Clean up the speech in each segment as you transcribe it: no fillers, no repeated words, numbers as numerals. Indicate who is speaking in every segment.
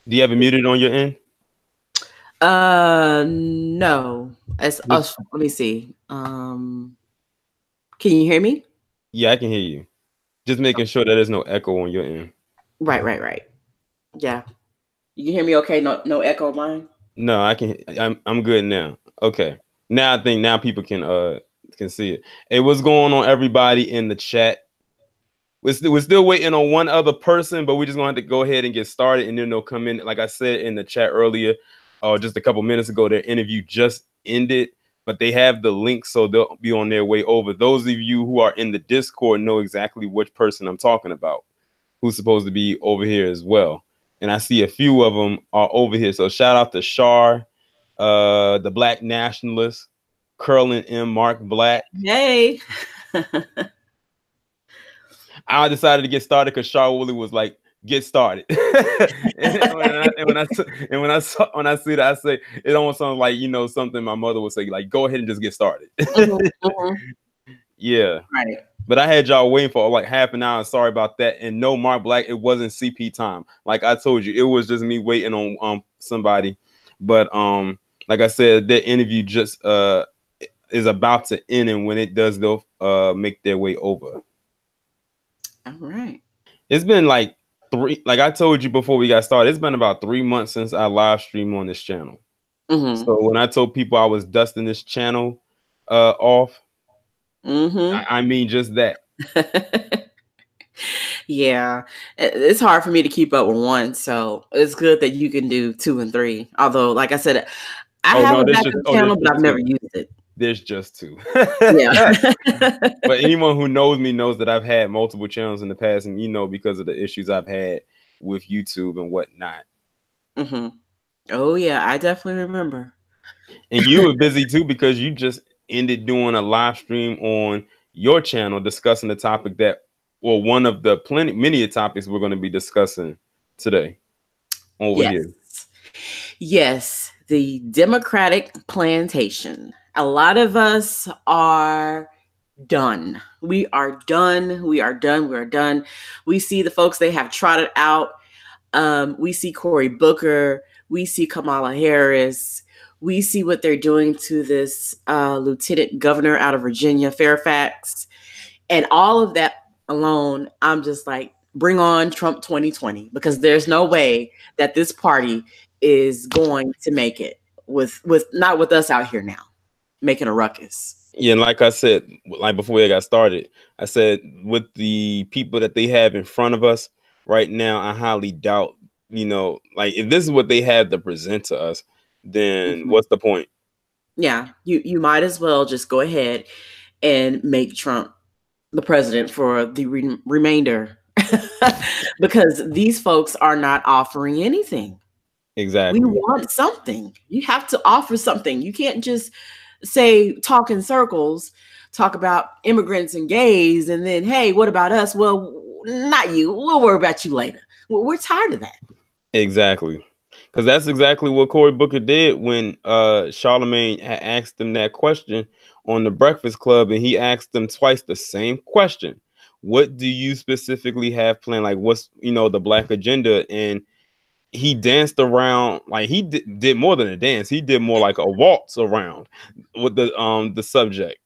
Speaker 1: Do you have it muted on your end?
Speaker 2: No. As
Speaker 1: Just,
Speaker 2: let me see. Can you hear me?
Speaker 1: yeah, I can hear you. Just making sure that there's no echo on your end.
Speaker 2: Right. Yeah. You can hear me okay? No echo of mine?
Speaker 1: No, I can. I'm good now. Okay. Now I think now people can see it. Hey, what's going on, everybody in the chat? We're still waiting on one other person, but we're just gonna have to go ahead and get started, and then they'll come in. Like I said in the chat earlier, just a couple minutes ago, their interview just ended, but they have the link, so they'll be on their way over. Those of you who are in the Discord know exactly which person I'm talking about, who's supposed to be over here as well. And I see a few of them are over here. So shout out to Shar, the Black Nationalist, Curlin M. Mark Black.
Speaker 2: Hey.
Speaker 1: I decided to get started because Shar Woolley was like, "Get started." and when I see that, I say it almost sounds like something my mother would say, like, "Go ahead and just get started." Yeah.
Speaker 2: Right.
Speaker 1: But I had y'all waiting for like half an hour. Sorry about that. And no, Mark Black, it wasn't CP time. Like I told you, it was just me waiting on somebody. But like I said, the interview just is about to end, and when it does, they'll make their way over.
Speaker 2: All right.
Speaker 1: It's been like like I told you before we got started, it's been about 3 months since I live streamed on this channel. So when I told people I was dusting this channel off, I mean just that.
Speaker 2: Yeah, it's hard for me to keep up with one, so it's good that you can do 2 and 3. Although, like I said, I have a backup channel, but I've never used it.
Speaker 1: There's just 2.
Speaker 2: Yeah.
Speaker 1: But anyone who knows me knows that I've had multiple channels in the past, and because of the issues I've had with YouTube and whatnot.
Speaker 2: Oh yeah, I definitely remember.
Speaker 1: And you were busy too because you just ended doing a live stream on your channel discussing the topic one of the many topics we're going to be discussing today over here.
Speaker 2: Yes, the Democratic plantation. A lot of us are done. We are done. We are done. We are done. We see the folks they have trotted out. We see Cory Booker. We see Kamala Harris. We see what they're doing to this lieutenant governor out of Virginia, Fairfax. And all of that alone, I'm just like, bring on Trump 2020, because there's no way that this party is going to make it with not with us out here now making a ruckus.
Speaker 1: Yeah, and like I said, like before we got started, I said with the people that they have in front of us right now, I highly doubt, like if this is what they have to present to us, then what's the point?
Speaker 2: Yeah, you might as well just go ahead and make Trump the president for the remainder, because these folks are not offering anything.
Speaker 1: Exactly.
Speaker 2: We want something. You have to offer something. You can't just say, talk in circles, talk about immigrants and gays, and then, hey, what about us? Well, not you. We'll worry about you later. We're tired of that.
Speaker 1: Exactly. Because that's exactly what Cory Booker did when Charlemagne had asked him that question on the Breakfast Club, and he asked them twice the same question. What do you specifically have planned? Like, what's, the Black agenda? And he danced around, like he did more than a dance. He did more like a waltz around with the subject.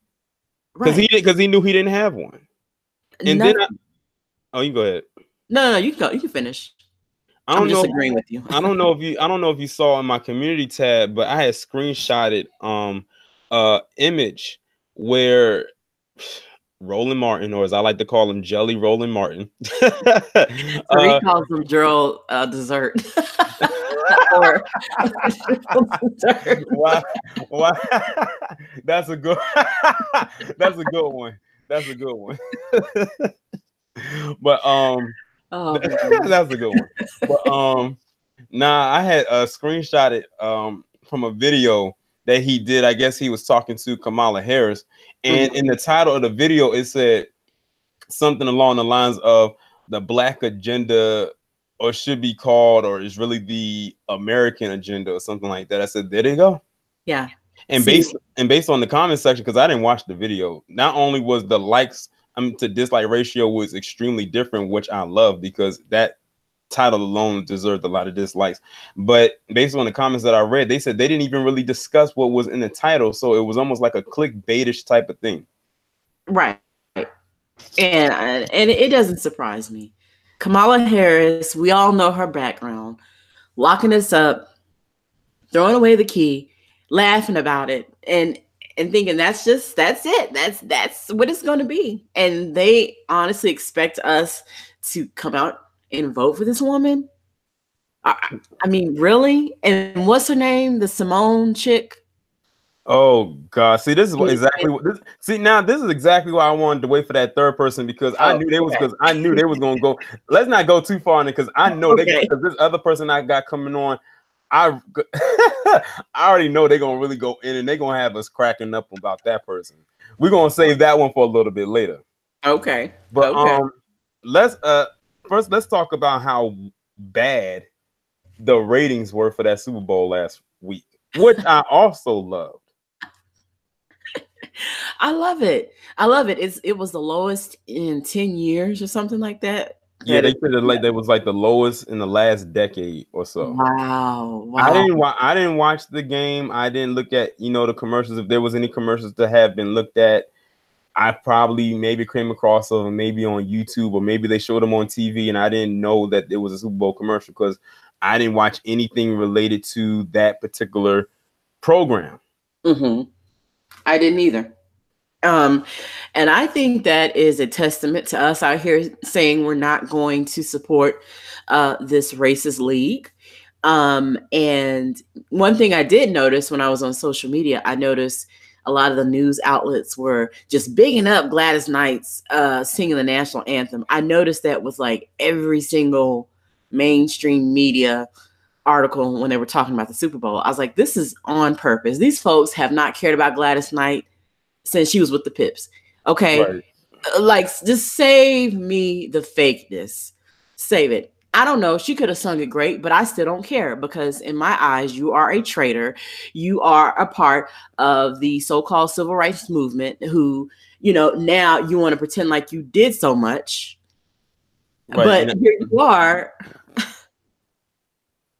Speaker 1: Because he knew he didn't have one. And then you go ahead.
Speaker 2: No, you go. You can finish. I'm just agreeing with you.
Speaker 1: I don't know if you saw in my community tab, but I had screenshotted image where Roland Martin, or as I like to call him, Jelly Roland Martin.
Speaker 2: So he calls him Gerald dessert.
Speaker 1: Wow. That's a good one. That's a good one. But that's a good one. But I had screenshotted from a video that he did. I guess he was talking to Kamala Harris, and in the title of the video it said something along the lines of the Black agenda, or should be called, or is really the American agenda, or something like that. I said, there they go.
Speaker 2: Yeah.
Speaker 1: And based on the comment section, because I didn't watch the video, not only was the likes to dislike ratio was extremely different, which I love, because that title alone deserved a lot of dislikes. But based on the comments that I read, they said they didn't even really discuss what was in the title, so it was almost like a clickbaitish type of thing.
Speaker 2: Right. And it doesn't surprise me. Kamala Harris, we all know her background, locking us up, throwing away the key, laughing about it, and thinking that's it. That's what it's going to be. And they honestly expect us to come out and vote for this woman. I mean, really? And what's her name? The Symone chick?
Speaker 1: Oh God! See, this is what exactly what this. See, now this is exactly why I wanted to wait for that third person, because I knew they was gonna go. Let's not go too far in it, because I know because this other person I got coming on, I already know they're gonna really go in and they're gonna have us cracking up about that person. We're gonna save that one for a little bit later.
Speaker 2: Okay.
Speaker 1: But let's talk about how bad the ratings were for that Super Bowl last week, which I also loved.
Speaker 2: I love it. It was the lowest in 10 years or something like that.
Speaker 1: Yeah, they said that was like the lowest in the last decade or so.
Speaker 2: Wow.
Speaker 1: I didn't watch the game. I didn't look at the commercials. If there was any commercials to have been looked at, I probably maybe came across them, maybe on YouTube, or maybe they showed them on TV, and I didn't know that it was a Super Bowl commercial because I didn't watch anything related to that particular program.
Speaker 2: Mm-hmm. I didn't either. And I think that is a testament to us out here saying we're not going to support this racist league. And one thing I did notice when I was on social media, I noticed a lot of the news outlets were just bigging up Gladys Knight's singing the national anthem. I noticed that with like every single mainstream media article when they were talking about the Super Bowl. I was like, this is on purpose. These folks have not cared about Gladys Knight since she was with the Pips. Okay. Right. Like, just save me the fakeness. Save it. I don't know. She could have sung it great, but I still don't care, because in my eyes, you are a traitor. You are a part of the so-called civil rights movement who, now you want to pretend like you did so much. Right. But here you are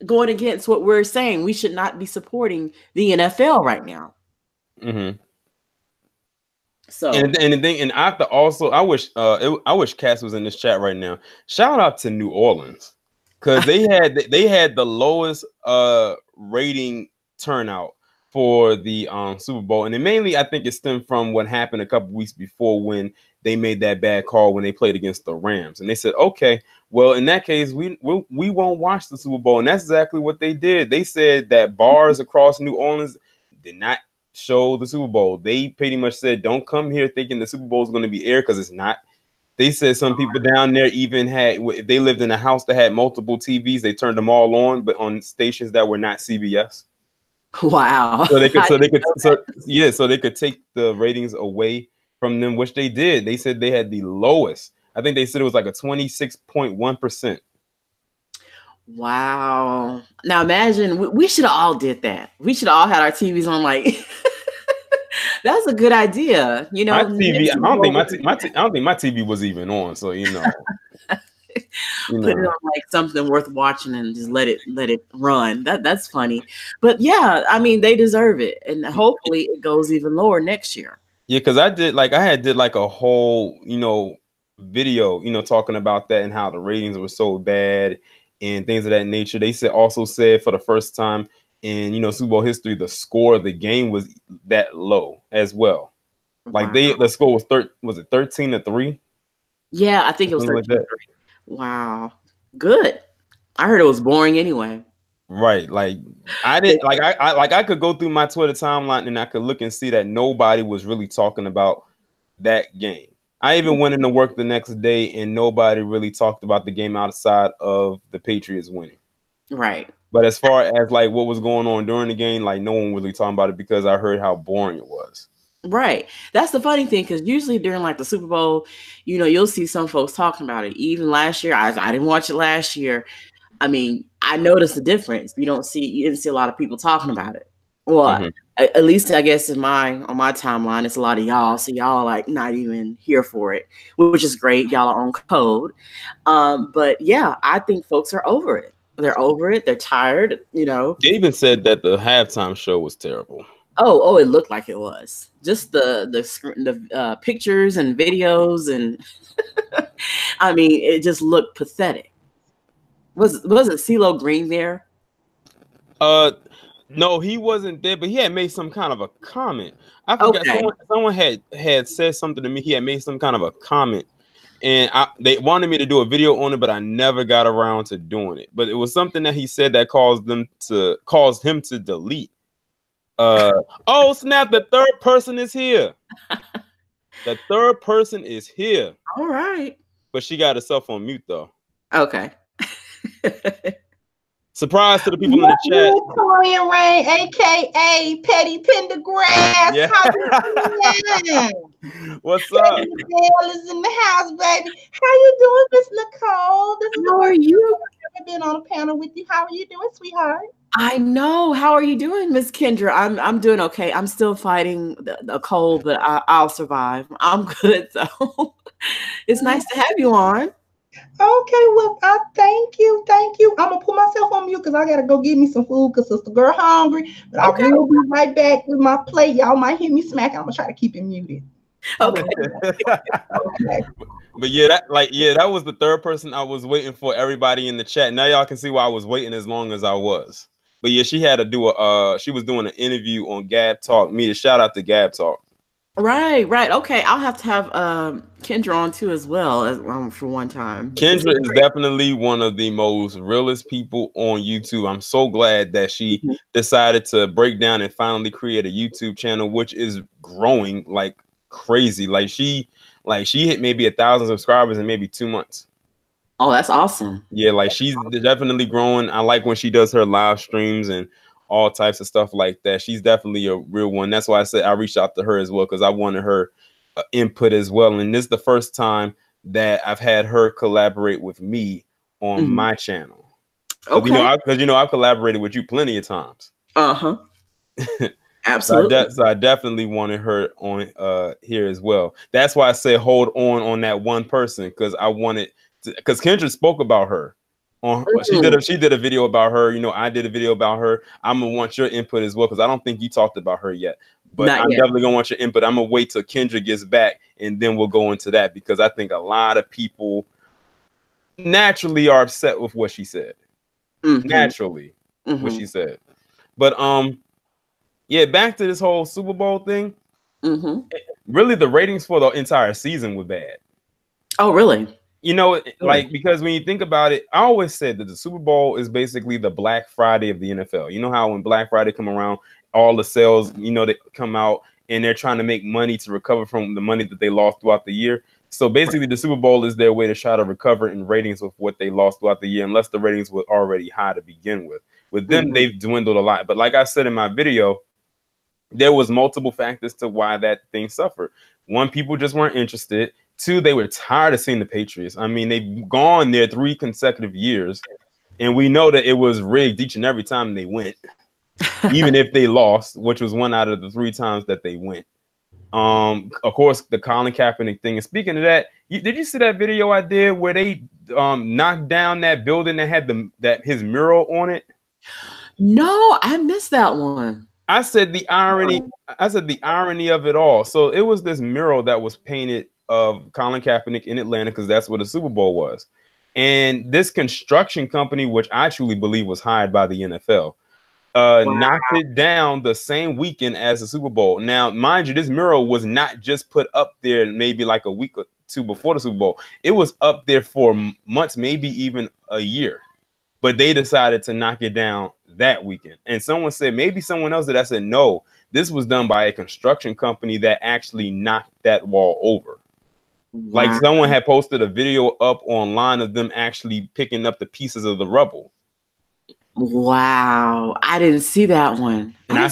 Speaker 2: going against what we're saying. We should not be supporting the NFL right now.
Speaker 1: Mm-hmm. So and the thing, and I have to also, I wish Cass was in this chat right now. Shout out to New Orleans, because they had the lowest rating turnout for the Super Bowl, and it mainly, I think, it stemmed from what happened a couple weeks before when they made that bad call when they played against the Rams, and they said, okay, well, in that case, we won't watch the Super Bowl, and that's exactly what they did. They said that bars across New Orleans did not show the Super Bowl. They pretty much said, don't come here thinking the Super Bowl is going to be aired, because it's not. They said some people down there even had, if they lived in a house that had multiple TVs, they turned them all on, but on stations that were not CBS.
Speaker 2: Wow.
Speaker 1: So they could take the ratings away from them, which they did. They said they had the lowest. I think they said it was like a 26.1%.
Speaker 2: Wow. Now imagine we should have all did that. We should have all had our TVs on. Like, that's a good idea. My
Speaker 1: TV. I don't think my TV was even on. So
Speaker 2: put it on like something worth watching and just let it run. That's funny. But yeah, I mean, they deserve it, and hopefully it goes even lower next year.
Speaker 1: Yeah, because I did a whole video talking about that and how the ratings were so bad and things of that nature. They also said for the first time in Super Bowl history, the score of the game was that low as well. Like the score was 13-3?
Speaker 2: Yeah, I think it was 13-3. Like that. Wow, good. I heard it was boring anyway.
Speaker 1: Right, like I didn't I could go through my Twitter timeline and I could look and see that nobody was really talking about that game. I even went into work the next day and nobody really talked about the game outside of the Patriots winning.
Speaker 2: Right.
Speaker 1: But as far as like what was going on during the game, like no one really talking about it because I heard how boring it was.
Speaker 2: Right. That's the funny thing, because usually during like the Super Bowl, you'll see some folks talking about it. Even last year, I didn't watch it last year. I mean, I noticed the difference. You didn't see a lot of people talking about it. Well, At least I guess on my timeline, it's a lot of y'all. So y'all are like not even here for it, which is great. Y'all are on code. But yeah, I think folks are over it. They're over it. They're tired, you know.
Speaker 1: They even said that the halftime show was terrible.
Speaker 2: Oh, it looked like it was. Just the pictures and videos, and I mean, it just looked pathetic. Was it CeeLo Green there?
Speaker 1: No, he wasn't there, but he had made some kind of a comment. I forgot.
Speaker 2: Okay.
Speaker 1: Someone had said something to me. He had made some kind of a comment, and they wanted me to do a video on it, but I never got around to doing it. But it was something that he said that caused him to delete. Oh snap! The third person is here. The third person is here.
Speaker 2: All right.
Speaker 1: But she got herself on mute though.
Speaker 2: Okay.
Speaker 1: Surprise to the people in the chat.
Speaker 3: Victoria Rain, aka Petty Pendergrass.
Speaker 1: Yeah.
Speaker 3: How you
Speaker 1: What's up?
Speaker 3: Nicole is in the house, baby. How you doing, Miss Nicole?
Speaker 2: How are you?
Speaker 3: I've never been on a panel with you. How are you doing, sweetheart?
Speaker 2: I know. How are you doing, Miss Kendra? I'm doing okay. I'm still fighting the cold, but I'll survive. I'm good though. It's nice to have you on.
Speaker 3: Okay, well, I thank you. I'm gonna put myself on mute because I gotta go get me some food because sister girl hungry. But
Speaker 2: Okay.
Speaker 3: I will be right back with my plate. Y'all might hear me smacking. I'm gonna try to keep it muted.
Speaker 2: Okay.
Speaker 3: Okay.
Speaker 1: But yeah, that was the third person I was waiting for. Everybody in the chat. Now y'all can see why I was waiting as long as I was. But yeah, she had to do she was doing an interview on Gab Talk. Me to shout out to Gab Talk.
Speaker 2: Right. Okay. I'll have to have Kendra on too as well as for one time.
Speaker 1: Kendra is definitely one of the most realest people on YouTube. I'm so glad that she decided to break down and finally create a YouTube channel, which is growing like crazy. Like she hit maybe 1,000 subscribers in maybe 2 months.
Speaker 2: Oh, that's awesome.
Speaker 1: Yeah, like she's definitely growing. I like when she does her live streams and all types of stuff like that. She's definitely a real one. That's why I said I reached out to her as well, because I wanted her input as well. And this is the first time that I've had her collaborate with me on my channel.
Speaker 2: Okay.
Speaker 1: Because I've collaborated with you plenty of times.
Speaker 2: Absolutely.
Speaker 1: So I definitely wanted her on here as well. That's why I said hold on that one person, because I wanted to, because Kendra spoke about her. She did a video about her. I did a video about her. I'm gonna want your input as well, because I don't think you talked about her yet. But I'm definitely gonna want your input. I'm gonna wait till Kendra gets back, and then we'll go into that, because I think a lot of people naturally are upset with what she said. Naturally, what she said. But yeah, back to this whole Super Bowl thing. Really, the ratings for the entire season were bad.
Speaker 2: Oh, really?
Speaker 1: Like, because when you think about it, I always said that the Super Bowl is basically the Black Friday of the NFL. You know how when Black Friday come around, all the sales, they come out and they're trying to make money to recover from the money that they lost throughout the year. So basically the Super Bowl is their way to try to recover in ratings with what they lost throughout the year, unless the ratings were already high to begin with. With them, they've dwindled a lot. But like I said in my video, there was multiple factors to why that thing suffered. One, people just weren't interested. Two, they were tired of seeing the Patriots. I mean, they've gone there 3 consecutive years, and we know that it was rigged each and every time they went, even if they lost, which was 1 out of the 3 times that they went. Of course, the Colin Kaepernick thing. And speaking of that, did you see that video I did where they knocked down that building that had his mural on it?
Speaker 2: No, I missed that one.
Speaker 1: I said the irony of it all. So it was this mural that was painted of Colin Kaepernick in Atlanta, because that's where the Super Bowl was. And this construction company, which I truly believe was hired by the NFL, knocked it down the same weekend as the Super Bowl. Now, mind you, this mural was not just put up there maybe like a week or 2 before the Super Bowl. It was up there for months, maybe even a year. But they decided to knock it down that weekend. And someone said, maybe someone else did. I said, no, this was done by a construction company that actually knocked that wall over. Like someone had posted a video up online of them actually picking up the pieces of the rubble.
Speaker 2: Wow, I didn't see that one.
Speaker 1: And I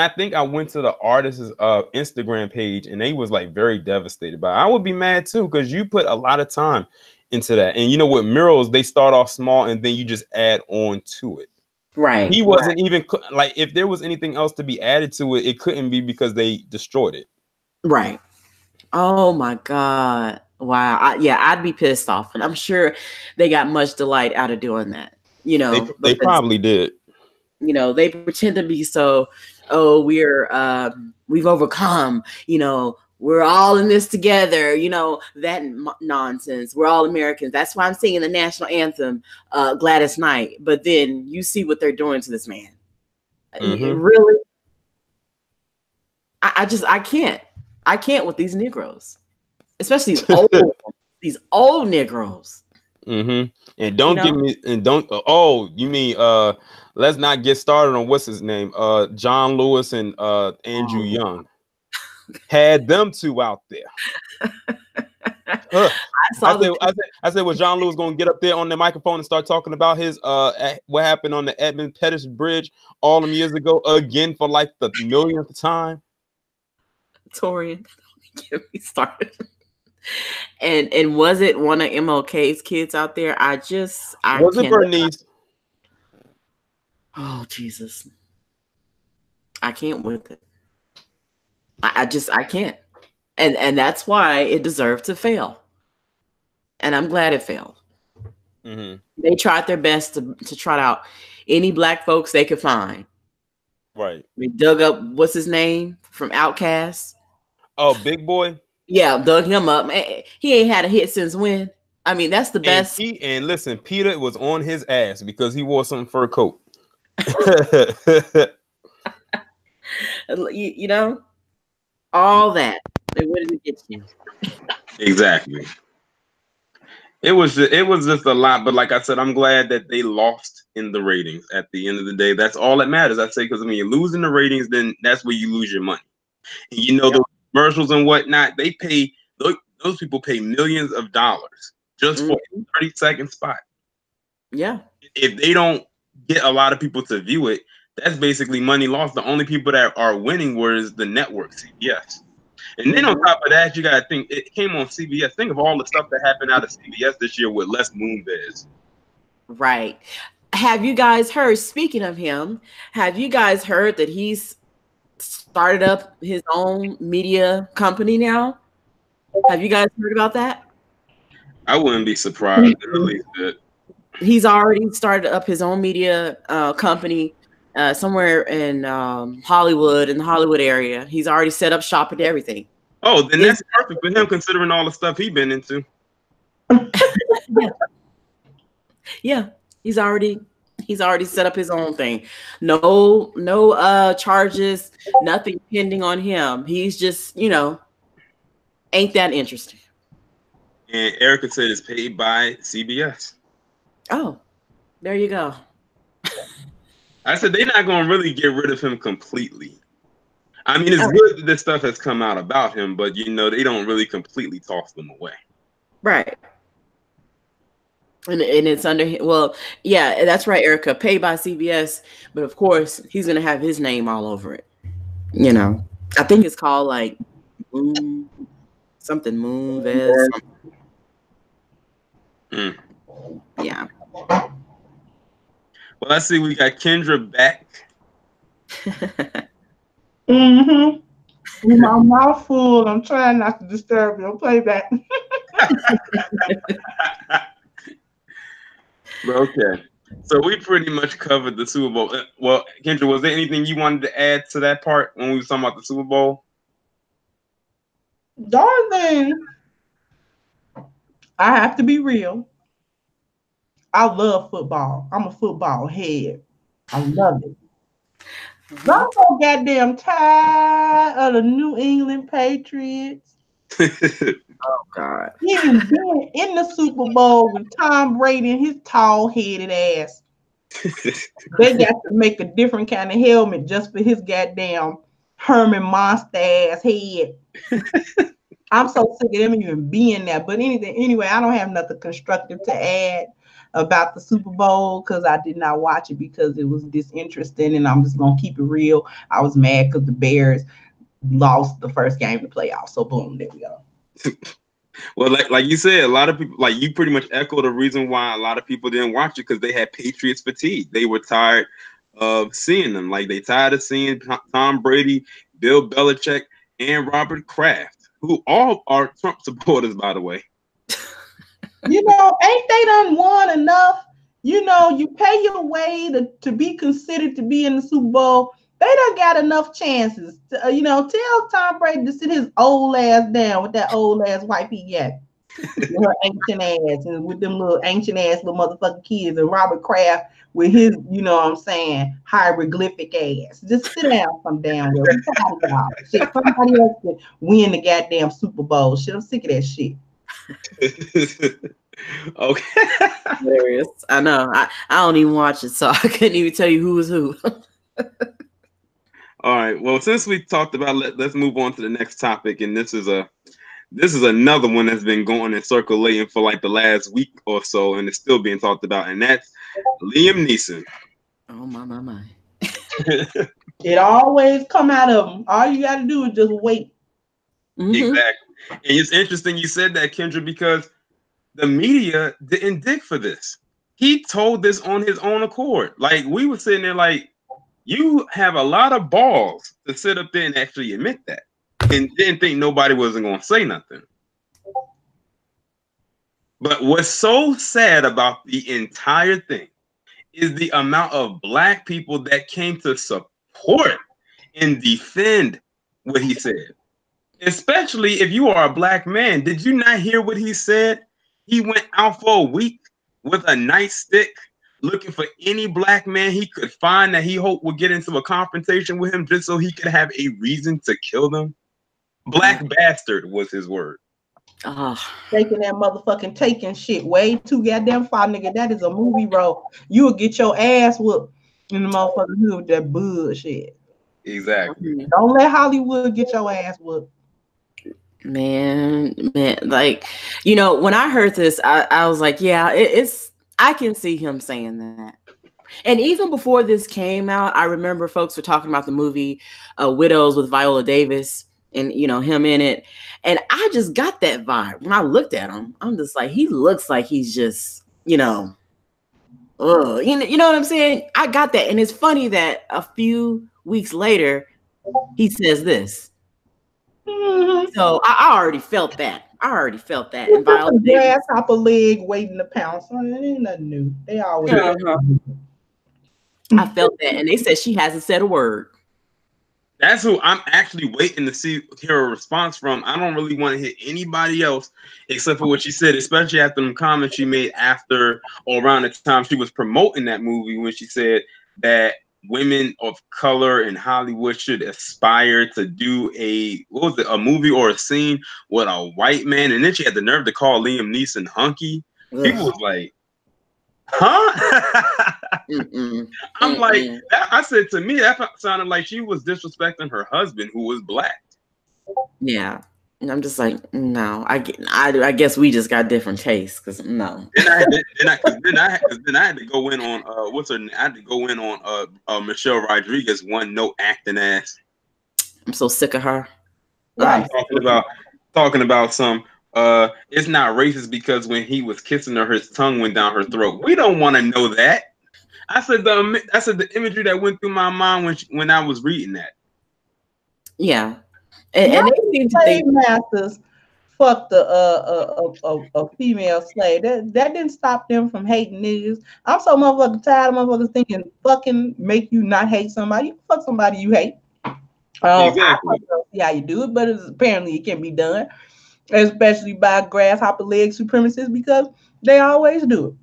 Speaker 1: think I went to the artist's Instagram page, and they was like very devastated by it. I would be mad too, because you put a lot of time into that. And with murals, they start off small and then you just add on to it.
Speaker 2: Right.
Speaker 1: He wasn't even like, if there was anything else to be added to it, it couldn't be because they destroyed it.
Speaker 2: Right. Oh my God. Wow. I'd be pissed off. And I'm sure they got much delight out of doing that. You know,
Speaker 1: They probably did.
Speaker 2: You know, they pretend to be so, oh, we've overcome, you know, we're all in this together, you know, that nonsense. We're all Americans. That's why I'm singing the national anthem, Gladys Knight. But then you see what they're doing to this man. Really? I can't with these Negroes, especially these old Negroes.
Speaker 1: And don't give me, and don't, oh, you mean, let's not get started on what's his name, John Lewis and Andrew Young. Had them two out there. I said, was John Lewis going to get up there on the microphone and start talking about his what happened on the Edmund Pettus Bridge all them years ago again for like the millionth time?
Speaker 2: Torian, get me started. And was it one of MLK's kids out there? Was it
Speaker 1: Bernice?
Speaker 2: Oh Jesus, I can't with it. I can't, and that's why it deserved to fail. And I'm glad it failed. They tried their best to trot out any black folks they could find.
Speaker 1: Right.
Speaker 2: They dug up what's his name from Outkast.
Speaker 1: Oh, Big Boy. Yeah,
Speaker 2: dug him up. Man, he ain't had a hit since when? I mean, that's the best.
Speaker 1: And listen, Peter was on his ass because he wore some fur coat.
Speaker 2: you know, all that. What did it get you?
Speaker 1: Exactly. It was just a lot, but like I said, I'm glad that they lost in the ratings. At the end of the day, that's all that matters. I say, because when you're losing the ratings, then that's where you lose your money. And you know, the commercials and whatnot, they pay, those people pay millions of dollars just for a 30-second spot.
Speaker 2: Yeah.
Speaker 1: If they don't get a lot of people to view it, that's basically money lost. The only people that are winning was the network, CBS. And then on top of that, you got to think, it came on CBS. Think of all the stuff that happened out of CBS this year with Les Moonves.
Speaker 2: Right. Have you guys heard, speaking of him, have you guys heard that he's started up his own media company now? Have you guys heard about that?
Speaker 1: I wouldn't be surprised.
Speaker 2: He's already started up his own media company somewhere in Hollywood, in the Hollywood area. He's already set up shop and everything.
Speaker 1: Oh, then that's perfect for him, considering all the stuff he's been into.
Speaker 2: Yeah. He's already set up his own thing. No charges, nothing pending on him. He's just, you know, ain't that interesting.
Speaker 1: And Erica said it's paid by CBS.
Speaker 2: Oh, there you go.
Speaker 1: I said they're not going to really get rid of him completely. I mean, it's good that this stuff has come out about him, but, you know, they don't really completely toss them away.
Speaker 2: Right. And it's under, well, yeah, that's right, Erica, paid by CBS. But, of course, he's going to have his name all over it. You know, I think it's called, like, something Moonves. Yeah.
Speaker 1: Well, let's see. We got Kendra back.
Speaker 3: My mouth full. I'm trying not to disturb your playback.
Speaker 1: Okay. So we pretty much covered the Super Bowl. Well, Kendra, was there anything you wanted to add to that part when we were talking about the Super Bowl?
Speaker 3: Darling, I have to be real. I love football. I'm a football head. I love it. I'm so goddamn tired of the New England Patriots.
Speaker 2: Oh God!
Speaker 3: Even being in the Super Bowl with Tom Brady and his tall-headed ass. They got to make a different kind of helmet just for his goddamn Herman monster ass head. I'm so sick of them even being there. But anyway, I don't have nothing constructive to add about the Super Bowl because I did not watch it because it was disinteresting, and I'm just gonna keep it real. I was mad because the Bears lost the first game of the playoffs. So boom, there we go.
Speaker 1: Well, like you said, a lot of people, like you pretty much echo the reason why a lot of people didn't watch it, because they had Patriots fatigue. They were tired of seeing them. Like they tired of seeing Tom Brady, Bill Belichick, and Robert Kraft, who all are Trump supporters, by the way.
Speaker 3: You know, ain't they done won enough? You know, you pay your way to be considered to be in the Super Bowl. They done got enough chances. To, you know, tell Tom Brady to sit his old ass down with that old ass wife he got. With her ancient ass and with them little ancient ass little motherfucking kids, and Robert Kraft with his, you know what I'm saying, hieroglyphic ass. Just sit down some damn well. We tired of y'all. Shit, somebody else can win the goddamn Super Bowl. Shit, I'm sick of that shit.
Speaker 1: Okay.
Speaker 2: Hilarious. I know. I don't even watch it, so I couldn't even tell you who was who.
Speaker 1: All right. Well, since we talked about, let's move on to the next topic, and this is another one that's been going and circulating for like the last week or so, and it's still being talked about, and that's Liam Neeson.
Speaker 2: Oh my.
Speaker 3: It always come out of them. All you got to do is just wait.
Speaker 2: Mm-hmm.
Speaker 1: Exactly. And it's interesting you said that, Kendra, because the media didn't dig for this. He told this on his own accord. Like, we were sitting there like, you have a lot of balls to sit up there and actually admit that, and didn't think nobody wasn't going to say nothing. But what's so sad about the entire thing is the amount of Black people that came to support and defend what he said. Especially if you are a Black man. Did you not hear what he said? He went out for a week with a nightstick looking for any Black man he could find that he hoped would get into a confrontation with him just so he could have a reason to kill them. Black bastard was his word.
Speaker 3: Taking that motherfucking taking shit way too goddamn far, nigga. That is a movie role. You will get your ass whooped in the motherfucking hood with that bullshit.
Speaker 1: Exactly.
Speaker 3: Don't let Hollywood get your ass whooped.
Speaker 2: Man, like, you know, when I heard this, I was like, yeah, it's I can see him saying that. And even before this came out, I remember folks were talking about the movie Widows with Viola Davis and, you know, him in it. And I just got that vibe when I looked at him. I'm just like, he looks like he's just, you know, you know what I'm saying? I got that. And it's funny that a few weeks later, he says this. Mm-hmm. So I already felt that. And Viola Davis,
Speaker 3: grasshopper leg waiting to pounce. It ain't nothing new. They always.
Speaker 2: I felt that, and they said she hasn't said a word.
Speaker 1: That's who I'm actually waiting to hear a response from. I don't really want to hear anybody else except for what she said, especially after the comments she made after or around the time she was promoting that movie, when she said that women of color in Hollywood should aspire to do a movie or a scene with a white man. And then she had the nerve to call Liam Neeson hunky. People was like, huh? I'm like, I said, to me, that sounded like she was disrespecting her husband, who was Black.
Speaker 2: Yeah. And I'm just like, no, I guess we just got different tastes, because no.
Speaker 1: Then I had to go in on I had to go in on Michelle Rodriguez, one no acting ass.
Speaker 2: I'm so sick of her.
Speaker 1: Right. Talking about some it's not racist because when he was kissing her, his tongue went down her throat. We don't want to know that. I said the imagery that went through my mind when I was reading that.
Speaker 2: Yeah. And they seem to think
Speaker 3: masters fucked a female slave. That didn't stop them from hating niggas. I'm so motherfucking tired of motherfuckers thinking fucking make you not hate somebody. You fuck somebody you hate.
Speaker 1: Exactly.
Speaker 3: I don't see how you do it, but apparently it can be done, especially by grasshopper leg supremacists, because they always do it.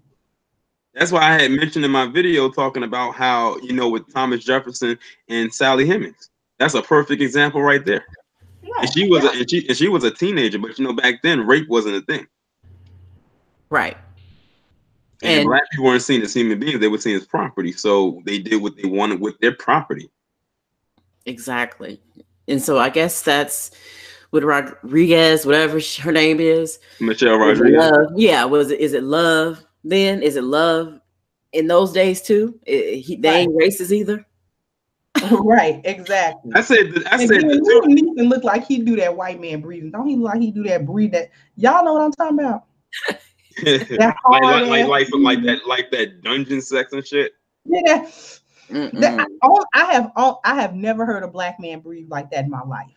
Speaker 1: That's why I had mentioned in my video talking about how, you know, with Thomas Jefferson and Sally Hemings. That's a perfect example right there. Yeah, and she was a teenager, but you know, back then rape wasn't a thing.
Speaker 2: Right.
Speaker 1: And Black people weren't seen as human beings, they were seen as property. So they did what they wanted with their property.
Speaker 2: Exactly. And so I guess that's with Rodriguez, whatever her name is.
Speaker 1: Michelle Rodriguez.
Speaker 2: Yeah, is it love then? Is it love in those days too? They ain't racist either?
Speaker 3: Right, exactly.
Speaker 1: I said
Speaker 3: Liam Neeson look like he do that white man breathing. Don't he look like he do that breathe that? Y'all know what I'm talking about? That hard
Speaker 1: like that dungeon sex and shit.
Speaker 3: Yeah, I have never heard a black man breathe like that in my life.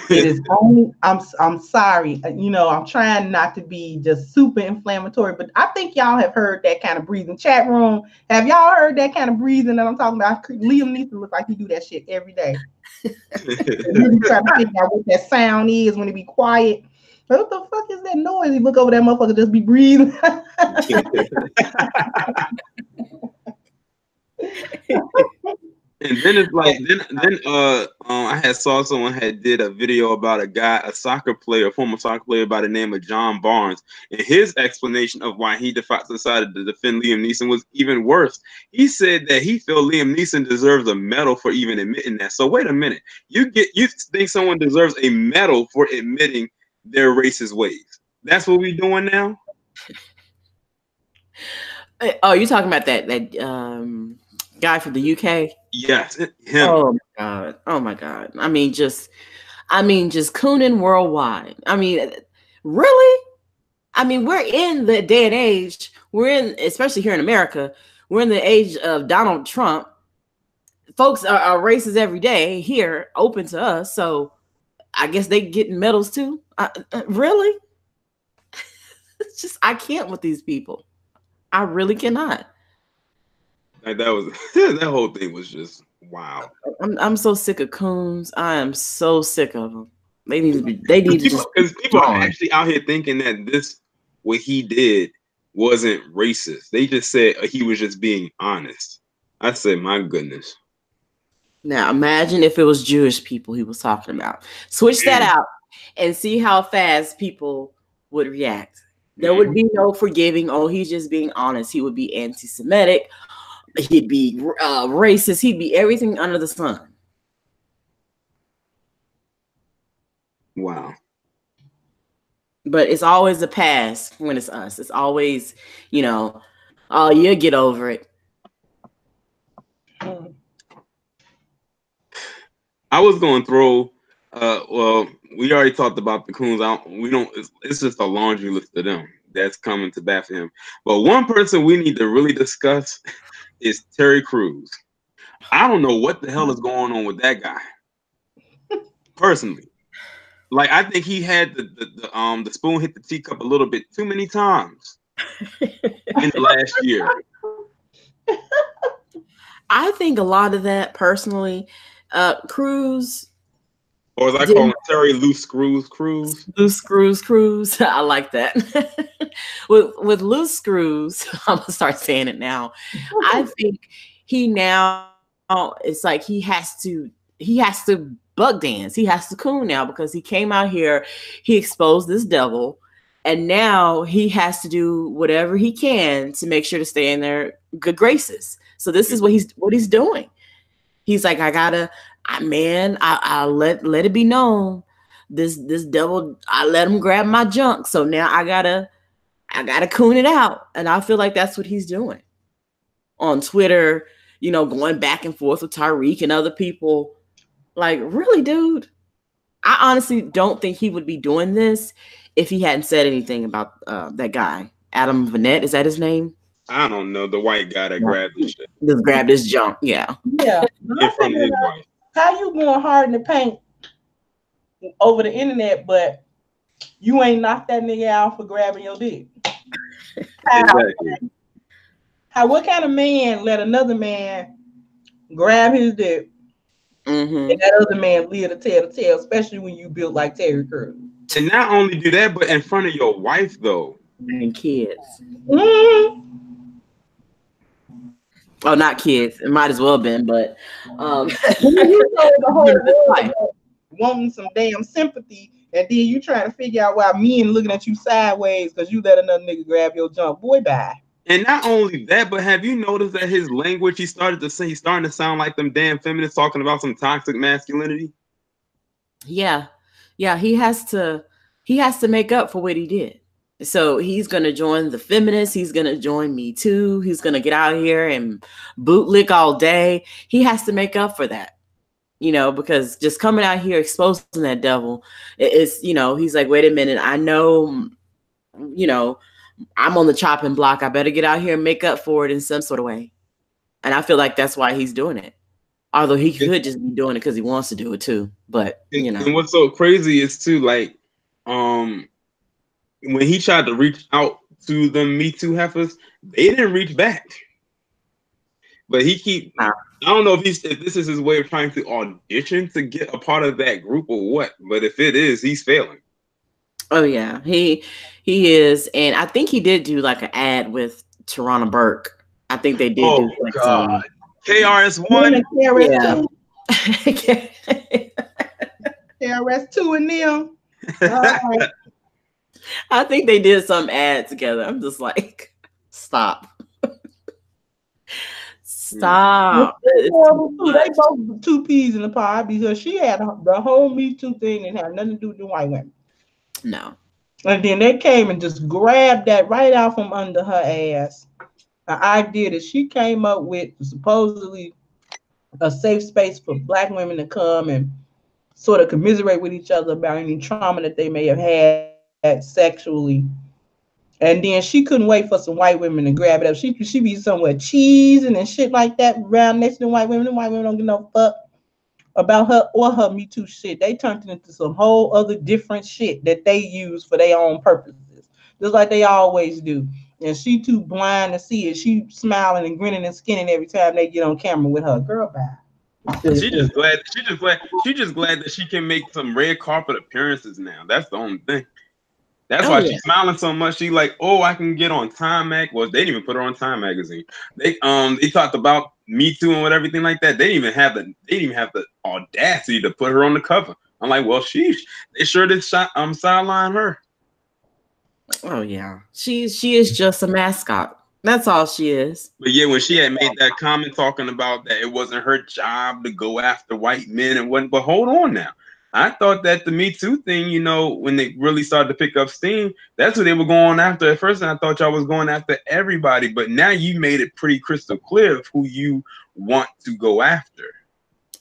Speaker 3: It is only I'm sorry, I'm trying not to be just super inflammatory, but I think y'all have heard that kind of breathing. Chat room, have y'all heard that kind of breathing that I'm talking about? Liam Neeson look like he do that shit every day. Really trying to figure out what that sound is when he be quiet. What the fuck is that noise? He look over that motherfucker, just be breathing.
Speaker 1: And then it's like I had saw someone had did a video about a former soccer player by the name of John Barnes, and his explanation of why he decided to defend Liam Neeson was even worse. He said that he felt Liam Neeson deserves a medal for even admitting that. So wait a minute, you think someone deserves a medal for admitting their racist ways? That's what we doing now?
Speaker 2: Oh, you're talking about that guy from the UK?
Speaker 1: Yes, him.
Speaker 2: Oh my god. I mean, just cooning worldwide. I mean, really? I mean, we're in the day and age. Especially here in America, we're in the age of Donald Trump. Folks are racist every day here, open to us. So I guess they getting medals too. Really? It's just I can't with these people. I really cannot.
Speaker 1: Like that whole thing was just wow.
Speaker 2: I'm so sick of coons. I am so sick of them. They need to
Speaker 1: because people are actually out here thinking that what he did wasn't racist. They just said he was just being honest. I said, my goodness.
Speaker 2: Now imagine if it was Jewish people he was talking about. Switch that out and see how fast people would react. There would be no forgiving. Oh, he's just being honest. He would be anti-Semitic. He'd be racist. He'd be everything under the sun.
Speaker 1: Wow.
Speaker 2: But it's always a pass when it's us. It's always, oh, you'll get over it.
Speaker 1: I was going to throw, well, we already talked about the coons. It's just a laundry list of them that's coming to bat for him. But one person we need to really discuss is Terry Crews. I don't know what the hell is going on with that guy. Personally. Like, I think he had the spoon hit the teacup a little bit too many times in the last year.
Speaker 2: I think a lot of that personally, Crews.
Speaker 1: Or as I call him, Terry Loose Screws Crews.
Speaker 2: Loose Screws Crews. I like that. with Loose Screws, I'm gonna start saying it now. I think it's like he has to bug dance. He has to coon now because he came out here, he exposed this devil, and now he has to do whatever he can to make sure to stay in their good graces. So this is what he's doing. He's like, I'll let it be known. This devil, I let him grab my junk. So now I gotta coon it out. And I feel like that's what he's doing on Twitter, going back and forth with Tariq and other people. Like, really, dude? I honestly don't think he would be doing this if he hadn't said anything about that guy. Adam Vanette, is that his name?
Speaker 1: I don't know. The white guy that grabbed this shit.
Speaker 2: Just grabbed his junk, yeah.
Speaker 3: Yeah.
Speaker 1: In front of his wife.
Speaker 3: How you going hard in the paint over the internet, but you ain't knocked that nigga out for grabbing your dick?
Speaker 1: Exactly.
Speaker 3: What kind of man let another man grab his dick and that other man live to tell the tale, especially when you built like Terry Crews?
Speaker 1: And not only do that, but in front of your wife, though.
Speaker 2: And kids.
Speaker 3: Mm-hmm.
Speaker 2: Oh, not kids. It might as well have been, but
Speaker 3: You told the whole world wanting some damn sympathy, and then you trying to figure out why men looking at you sideways because you let another nigga grab your junk. Boy, bye.
Speaker 1: And not only that, but have you noticed that his language, he's starting to sound like them damn feminists talking about some toxic masculinity?
Speaker 2: Yeah. He has to make up for what he did. So he's going to join the feminists. He's going to join Me Too. He's going to get out here and bootlick all day. He has to make up for that, you know, because just coming out here exposing that devil is, you know, he's like, wait a minute. I know, you know, I'm on the chopping block. I better get out here and make up for it in some sort of way. And I feel like that's why he's doing it. Although he could just be doing it because he wants to do it too. But, you know.
Speaker 1: And what's so crazy is too, like, when he tried to reach out to the Me Too heifers, they didn't reach back. But I don't know if this is his way of trying to audition to get a part of that group or what. But if it is, he's failing.
Speaker 2: Oh yeah, he is, and I think he did do like an ad with Tarana Burke. I think they did.
Speaker 1: Oh
Speaker 2: do like
Speaker 1: God, KRS-One,
Speaker 2: yeah.
Speaker 3: KRS-2 and them.
Speaker 2: I think they did some ad together. I'm just like, stop. Stop.
Speaker 3: They both two peas in the pod because she had the whole Me Too thing and had nothing to do with the white women.
Speaker 2: No.
Speaker 3: And then they came and just grabbed that right out from under her ass. The idea that she came up with supposedly a safe space for Black women to come and sort of commiserate with each other about any trauma that they may have had sexually. And then she couldn't wait for some white women to grab it up. She be somewhere cheesing and shit like that around next to the white women. The white women don't give no fuck about her or her Me Too shit. They turned it into some whole other different shit that they use for their own purposes, just like they always do. And she too blind to see it. She smiling and grinning and skinning every time they get on camera with her. Girl, bye.
Speaker 1: She just glad that she can make some red carpet appearances now. That's the only thing. That's why she's smiling so much. She like, oh, I can get on Time Mag. Well, they didn't even put her on Time Magazine. They talked about Me Too and everything like that. They didn't even have the audacity to put her on the cover. I'm like, well, sheesh. They sure did sideline her.
Speaker 2: Oh yeah, she is just a mascot. That's all she is.
Speaker 1: But yeah, when she had made that comment talking about that it wasn't her job to go after white men and what, but hold on now. I thought that the Me Too thing, you know, when they really started to pick up steam, that's what they were going after at first. And I thought y'all was going after everybody. But now you made it pretty crystal clear of who you want to go after.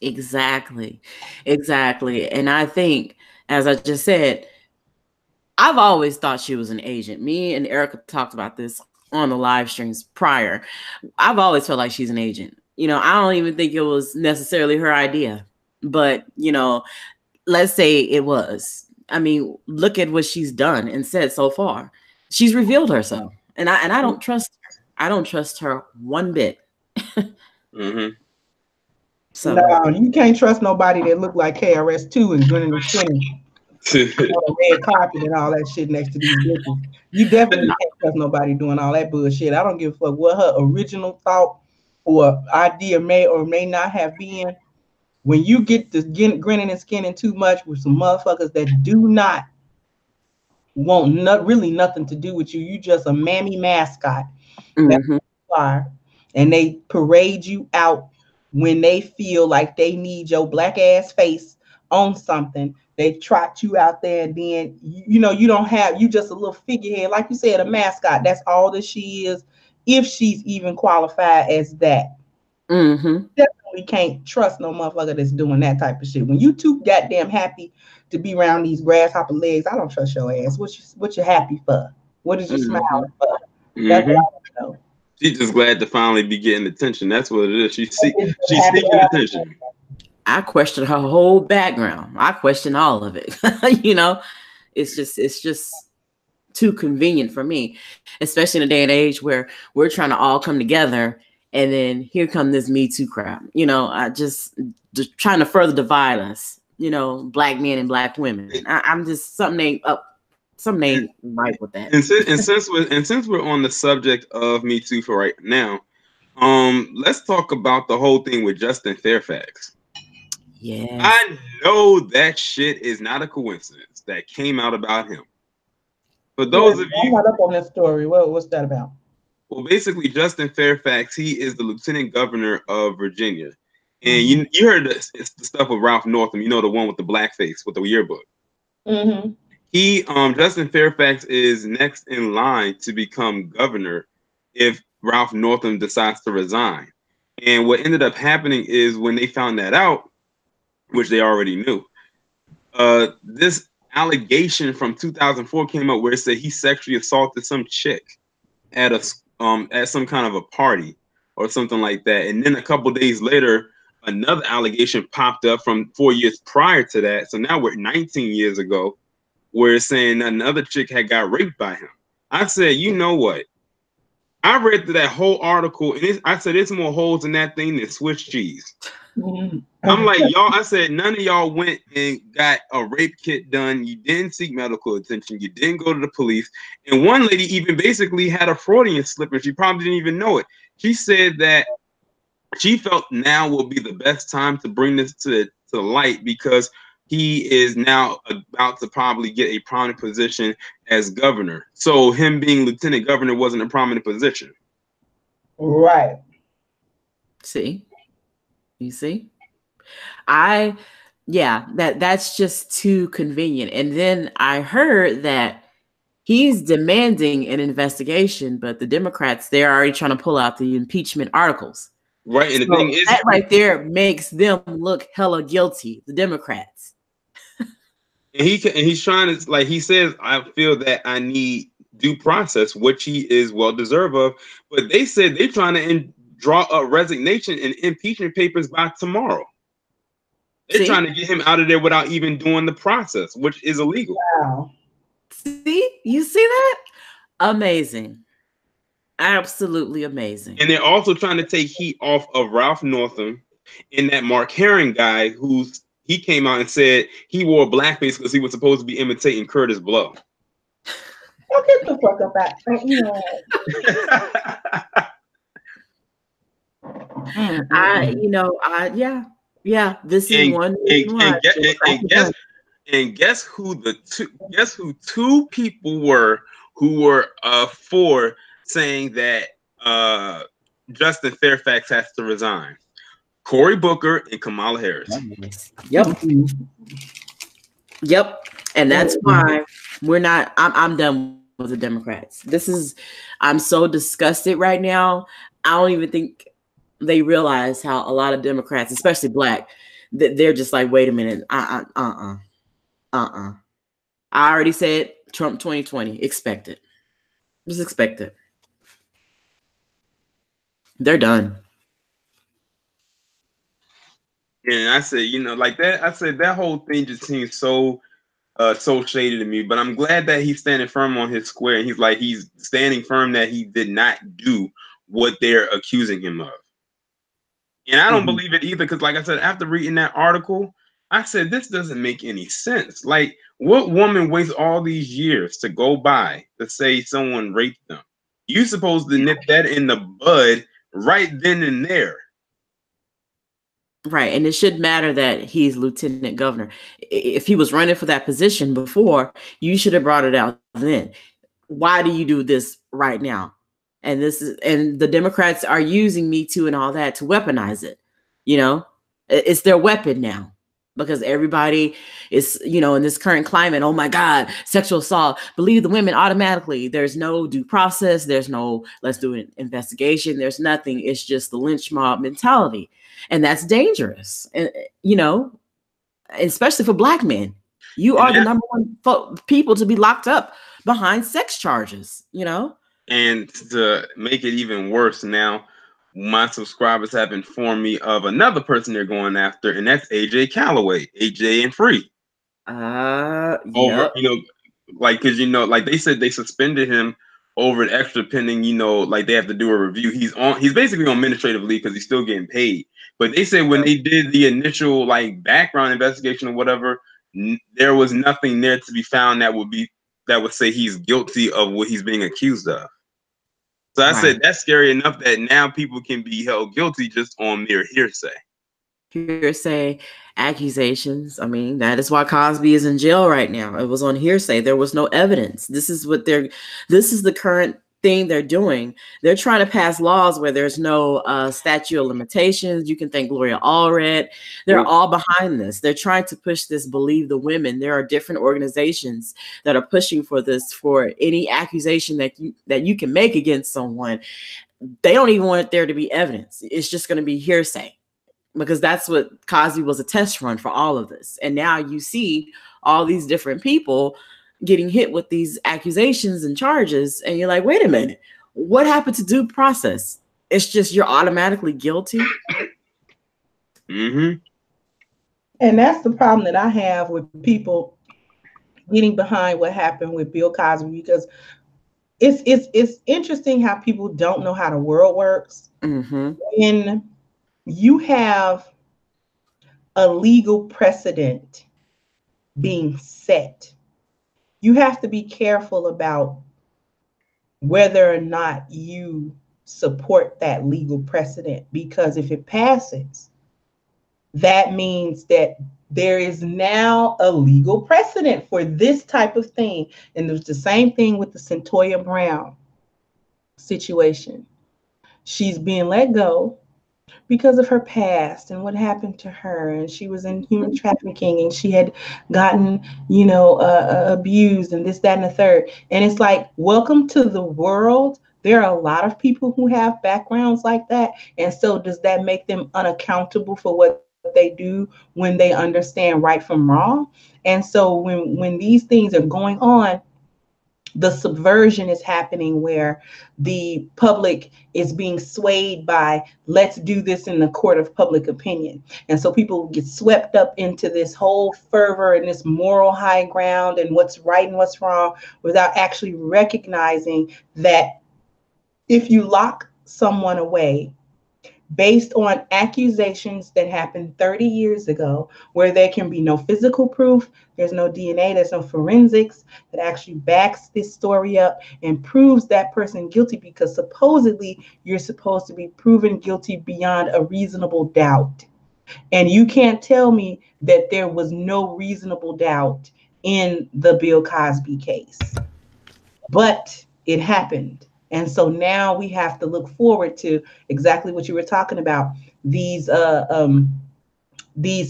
Speaker 2: Exactly. And I think, as I just said, I've always thought she was an agent. Me and Erica talked about this on the live streams prior. I've always felt like she's an agent. You know, I don't even think it was necessarily her idea. But, you know, let's say it was. I mean, look at what she's done and said so far. She's revealed herself, and I don't trust her. I don't trust her one bit.
Speaker 1: Mm-hmm.
Speaker 3: So no, you can't trust nobody that look like KRS-2 and grinning and skinning on the red carpet and all that shit next to these bitches. You definitely can't trust nobody doing all that bullshit. I don't give a fuck what her original thought or idea may or may not have been. When you get to grinning and skinning too much with some motherfuckers that do not want really nothing to do with you, you just a mammy mascot.
Speaker 2: Mm-hmm.
Speaker 3: That's what you are. And they parade you out when they feel like they need your black ass face on something. They trot you out there, and then you just a little figurehead, like you said, a mascot. That's all that she is, if she's even qualified as that.
Speaker 2: Mm-hmm.
Speaker 3: Definitely can't trust no motherfucker that's doing that type of shit. When you too goddamn happy to be around these grasshopper legs, I don't trust your ass. What you happy for? What is you smiling for? That's what I want to know.
Speaker 1: She's just glad to finally be getting attention. That's what it is. She's seeking attention.
Speaker 2: I question her whole background. I question all of it. You know, it's just too convenient for me, especially in a day and age where we're trying to all come together. And then here come this Me Too crap. You know, I just trying to further divide us, you know, black men and black women. I'm just something ain't right with that.
Speaker 1: And since we're on the subject of Me Too for right now, let's talk about the whole thing with Justin Fairfax.
Speaker 2: Yeah,
Speaker 1: I know that shit is not a coincidence that came out about him. For those of you,
Speaker 3: I'm not up on that story. What's that about?
Speaker 1: Well, basically, Justin Fairfax, he is the lieutenant governor of Virginia. And you heard it's the stuff with Ralph Northam, you know, the one with the blackface with the yearbook.
Speaker 3: Mm-hmm.
Speaker 1: Justin Fairfax is next in line to become governor if Ralph Northam decides to resign. And what ended up happening is when they found that out, which they already knew, this allegation from 2004 came up where it said he sexually assaulted some chick at some kind of a party or something like that. And then a couple days later, another allegation popped up from 4 years prior to that. So now we're 19 years ago, where it's saying another chick had got raped by him. I said, you know what? I read through that whole article, and I said, there's more holes in that thing than Swiss cheese. I'm like, y'all, I said, none of y'all went and got a rape kit done. You didn't seek medical attention. You didn't go to the police. And one lady even basically had a Freudian slip, and she probably didn't even know it. She said that she felt now will be the best time to bring this to light because he is now about to probably get a prominent position as governor. So him being lieutenant governor wasn't a prominent position.
Speaker 3: Right.
Speaker 2: See? You see? That's just too convenient. And then I heard that he's demanding an investigation, but the Democrats, they're already trying to pull out the impeachment articles.
Speaker 1: Right. And the thing is,
Speaker 2: that right there makes them look hella guilty, the Democrats.
Speaker 1: And he's trying to, like he says, I feel that I need due process, which he is well deserved of. But they said they're trying to draw a resignation and impeachment papers by tomorrow. They're trying to get him out of there without even doing the process, which is illegal.
Speaker 3: Wow.
Speaker 2: See? You see that? Amazing. Absolutely amazing.
Speaker 1: And they're also trying to take heat off of Ralph Northam and that Mark Herring guy he came out and said he wore blackface because he was supposed to be imitating Curtis Blow.
Speaker 3: Don't get the fuck up out.
Speaker 2: This is one.
Speaker 1: And guess who two people were who were for saying that Justin Fairfax has to resign? Cory Booker and Kamala Harris.
Speaker 2: Yep. And that's why I'm done with the Democrats. I'm so disgusted right now. I don't even think they realize how a lot of Democrats, especially black, they're just like, wait a minute. I already said Trump 2020. Expect it. Just expect it. They're done.
Speaker 1: And I said, like that. I said that whole thing just seems so shady to me. But I'm glad that he's standing firm on his square, and he's standing firm that he did not do what they're accusing him of. And I don't believe it either, because like I said, after reading that article, I said this doesn't make any sense. Like, what woman wastes all these years to go by to say someone raped them? You're supposed to nip that in the bud right then and there.
Speaker 2: Right. And it shouldn't matter that he's lieutenant governor. If he was running for that position before, you should have brought it out then. Why do you do this right now? And the Democrats are using Me Too and all that to weaponize it. It's their weapon now, because everybody is, in this current climate, oh my God, sexual assault, believe the women automatically. There's no due process. There's no, let's do an investigation. There's nothing. It's just the lynch mob mentality. And that's dangerous. And, especially for black men, you are the number one people to be locked up behind sex charges,
Speaker 1: And to make it even worse now, my subscribers have informed me of another person they're going after, and that's AJ Calloway, AJ and Free.
Speaker 2: Over,
Speaker 1: because they said they suspended him over an extra pending, they have to do a review. He's basically on administrative leave because he's still getting paid. But they said when they did the initial background investigation or whatever, there was nothing there to be found that would say he's guilty of what he's being accused of. So I said that's scary enough that now people can be held guilty just on mere
Speaker 2: hearsay accusations. I mean, that is why Cosby is in jail right now. It was on hearsay. There was no evidence. This is the current thing they're doing. They're trying to pass laws where there's no statute of limitations. You can thank Gloria Allred. They're all behind this. They're trying to push this Believe the Women. There are different organizations that are pushing for this, for any accusation that you can make against someone. They don't even want there to be evidence. It's just going to be hearsay, because that's what Cosby was a test run for all of this. And now you see all these different people getting hit with these accusations and charges, and you're like, wait a minute, what happened to due process? It's just you're automatically guilty.
Speaker 3: And that's the problem that I have with people getting behind what happened with Bill Cosby, because it's interesting how people don't know how the world works. When you have a legal precedent being set, you have to be careful about whether or not you support that legal precedent, because if it passes, that means that there is now a legal precedent for this type of thing. And there's the same thing with the Centoya Brown situation. She's being let go because of her past and what happened to her, and she was in human trafficking, and she had gotten, abused, and this, that, and the third. And it's like, welcome to the world. There are a lot of people who have backgrounds like that. And so does that make them unaccountable for what they do when they understand right from wrong? And so when these things are going on, the subversion is happening where the public is being swayed by, let's do this in the court of public opinion. And so people get swept up into this whole fervor and this moral high ground and what's right and what's wrong, without actually recognizing that if you lock someone away based on accusations that happened 30 years ago, where there can be no physical proof, there's no DNA, there's no forensics that actually backs this story up and proves that person guilty, because supposedly you're supposed to be proven guilty beyond a reasonable doubt. And you can't tell me that there was no reasonable doubt in the Bill Cosby case. But it happened. And so now we have to look forward to exactly what you were talking about, these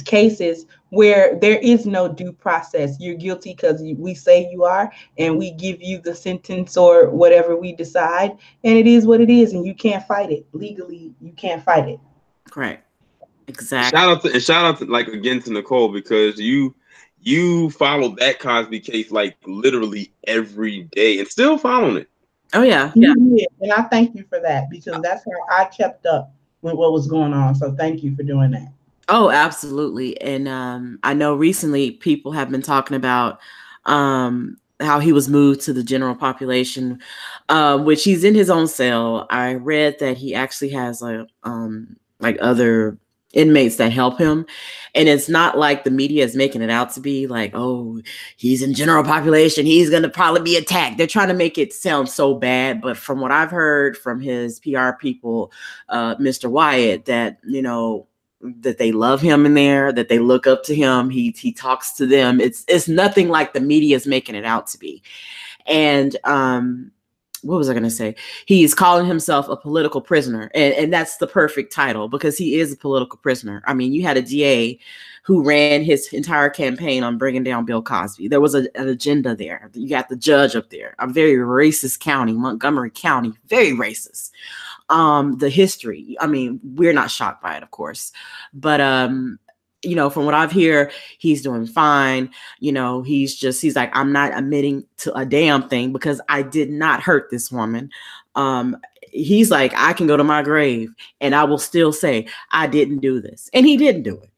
Speaker 3: cases where there is no due process. You're guilty because we say you are, and we give you the sentence or whatever we decide, and it is what it is, and you can't fight it. Legally, you can't fight it.
Speaker 2: Right. Exactly.
Speaker 1: Shout out to like again to Nicole, because you followed that Cosby case like literally every day and still following it.
Speaker 2: Oh yeah.
Speaker 3: And I thank you for that, because that's how I kept up with what was going on. So thank you for doing that.
Speaker 2: Oh, absolutely. And I know recently people have been talking about how he was moved to the general population, which he's in his own cell. I read that he actually has like other inmates that help him, and it's not like the media is making it out to be like, oh, he's in general population, he's gonna probably be attacked. They're trying to make it sound so bad, but from what I've heard from his PR people, Mr. Wyatt, that that they love him in there, that they look up to him, he talks to them. It's nothing like the media is making it out to be. And what was I going to say? He's calling himself a political prisoner. And that's the perfect title, because he is a political prisoner. I mean, you had a DA who ran his entire campaign on bringing down Bill Cosby. There was an agenda there. You got the judge up there, a very racist county, Montgomery County, very racist. The history, I mean, we're not shocked by it, of course. But from what I've heard, he's doing fine. He's like, I'm not admitting to a damn thing because I did not hurt this woman. He's like, I can go to my grave and I will still say I didn't do this. And he didn't do it.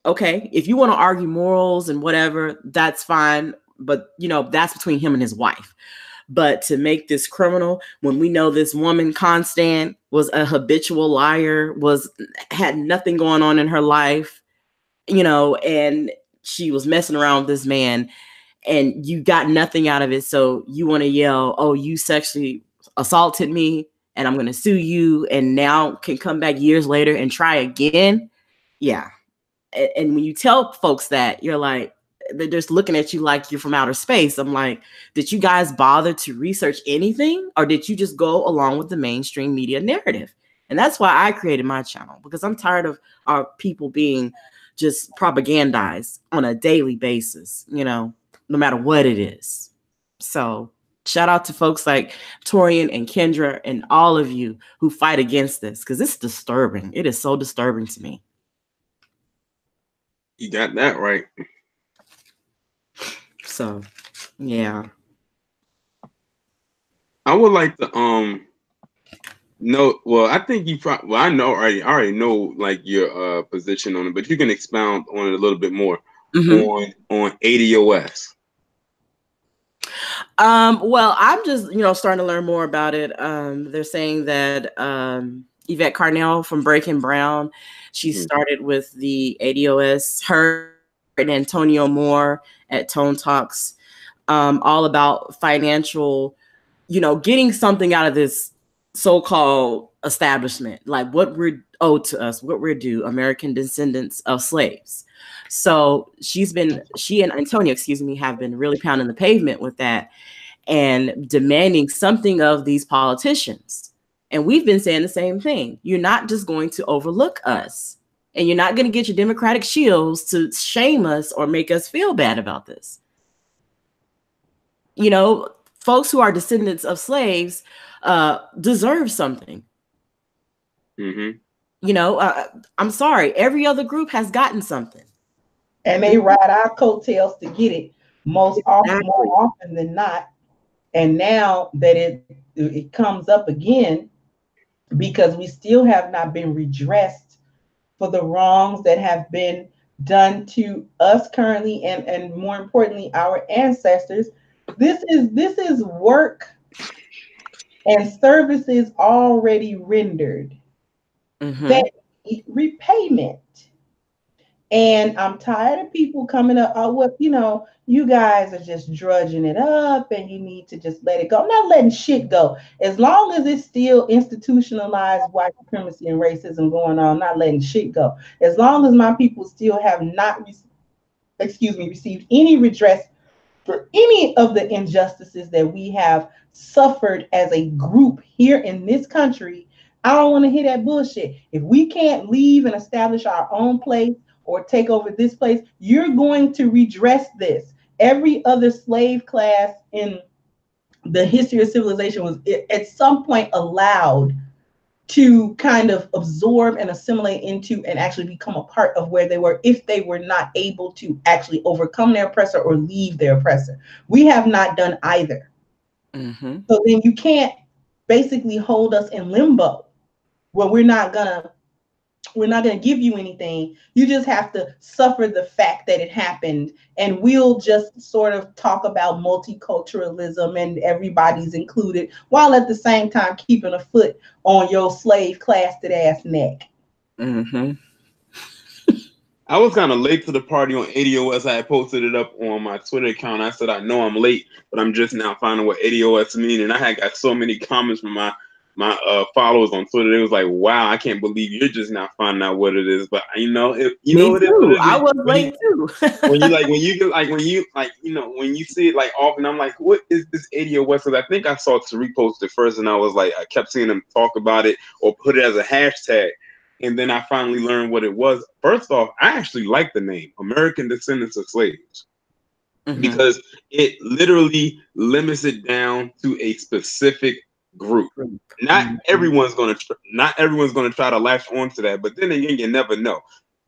Speaker 2: Okay. If you want to argue morals and whatever, that's fine. But, that's between him and his wife. But to make this criminal, when we know this woman, Constant, was a habitual liar, had nothing going on in her life, and she was messing around with this man, and you got nothing out of it. So you want to yell, oh, you sexually assaulted me and I'm going to sue you, and now can come back years later and try again. Yeah. And when you tell folks that, you're like, they're just looking at you like you're from outer space. I'm like, did you guys bother to research anything, or did you just go along with the mainstream media narrative? And that's why I created my channel, because I'm tired of our people being just propagandized on a daily basis, you know, no matter what it is. So shout out to folks like Torian and Kendra and all of you who fight against this, because it's disturbing. It is so disturbing to me.
Speaker 1: You got that right.
Speaker 2: So, yeah.
Speaker 1: I would like to know. Well, I think you probably. Well, I already know like your position on it, but you can expound on it a little bit more on ADOS.
Speaker 2: Well, I'm just, starting to learn more about it. They're saying that Yvette Carnell from Breaking Brown, she started with the ADOS, her and Antonio Moore at Tone Talks, all about financial, getting something out of this so-called establishment, like what we're owed to us, what we're due, American descendants of slaves. So she and Antonio, have been really pounding the pavement with that and demanding something of these politicians. And we've been saying the same thing. You're not just going to overlook us, and you're not going to get your Democratic shields to shame us or make us feel bad about this. Folks who are descendants of slaves deserve something. I'm sorry. Every other group has gotten something.
Speaker 3: And they ride our coattails to get it more often than not. And now that it comes up again, because we still have not been redressed for the wrongs that have been done to us currently, and more importantly, our ancestors. This is work and services already rendered. That repayment. And I'm tired of people coming up, you guys are just drudging it up and you need to just let it go. I'm not letting shit go. As long as it's still institutionalized white supremacy and racism going on, I'm not letting shit go. As long as my people still have not received any redress for any of the injustices that we have suffered as a group here in this country, I don't want to hear that bullshit. If we can't leave and establish our own place or take over this place, you're going to redress this. Every other slave class in the history of civilization was at some point allowed to kind of absorb and assimilate into and actually become a part of where they were, if they were not able to actually overcome their oppressor or leave their oppressor. We have not done either. So then you can't basically hold us in limbo where we're not gonna give you anything. You just have to suffer the fact that it happened, and we'll just sort of talk about multiculturalism and everybody's included, while at the same time keeping a foot on your slave classed ass neck.
Speaker 1: I was kind of late to the party on ADOS. I had posted it up on my Twitter account. I said, I know I'm late, but I'm just now finding what ADOS mean. And I had got so many comments from my followers on Twitter. It was like, wow, I can't believe you're just now finding out what it is. But
Speaker 2: Me too. I was late too.
Speaker 1: when you see it like often, I'm like, what is this ADOS? Because I think I saw Tariq post it first, and I was like, I kept seeing him talk about it or put it as a hashtag. And then I finally learned what it was. First off, I actually like the name American Descendants of Slaves, because it literally limits it down to a specific group. Not everyone's gonna try to latch onto that, but then again, you never know.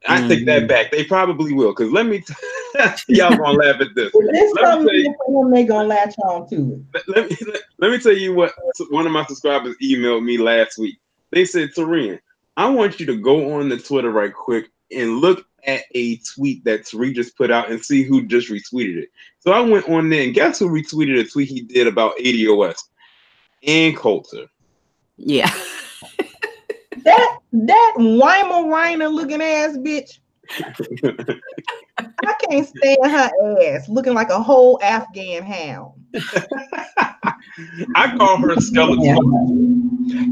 Speaker 1: I take that back. They probably will, because let me y'all gonna laugh at this.
Speaker 3: They're gonna latch on to
Speaker 1: it. Let me tell you what one of my subscribers emailed me last week. They said, Tariq, I want you to go on the Twitter right quick and look at a tweet that Tariq just put out and see who just retweeted it. So I went on there, and guess who retweeted a tweet he did about ADOS? And Coulter.
Speaker 2: Yeah.
Speaker 3: that Weimaraner looking ass bitch. I can't stand her ass looking like a whole Afghan hound.
Speaker 1: I call her Skeletor.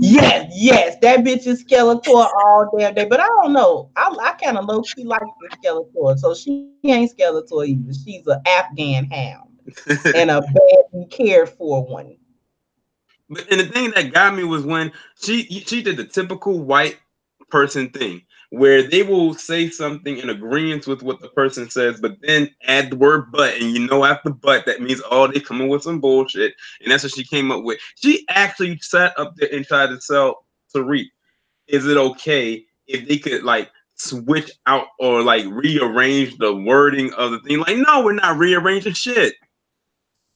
Speaker 3: Yes, that bitch is Skeletor all damn day. But I don't know. I kind of low key like the Skeletor, so she ain't Skeletor either. She's an Afghan hound and a badly cared for one.
Speaker 1: But and the thing that got me was when she did the typical white person thing, where they will say something in agreement with what the person says, but then add the word "but," and after "but" that means they coming with some bullshit, and that's what she came up with. She actually sat up there and tried to sell Tariq. Is it okay if they could like switch out or like rearrange the wording of the thing? Like, no, we're not rearranging shit.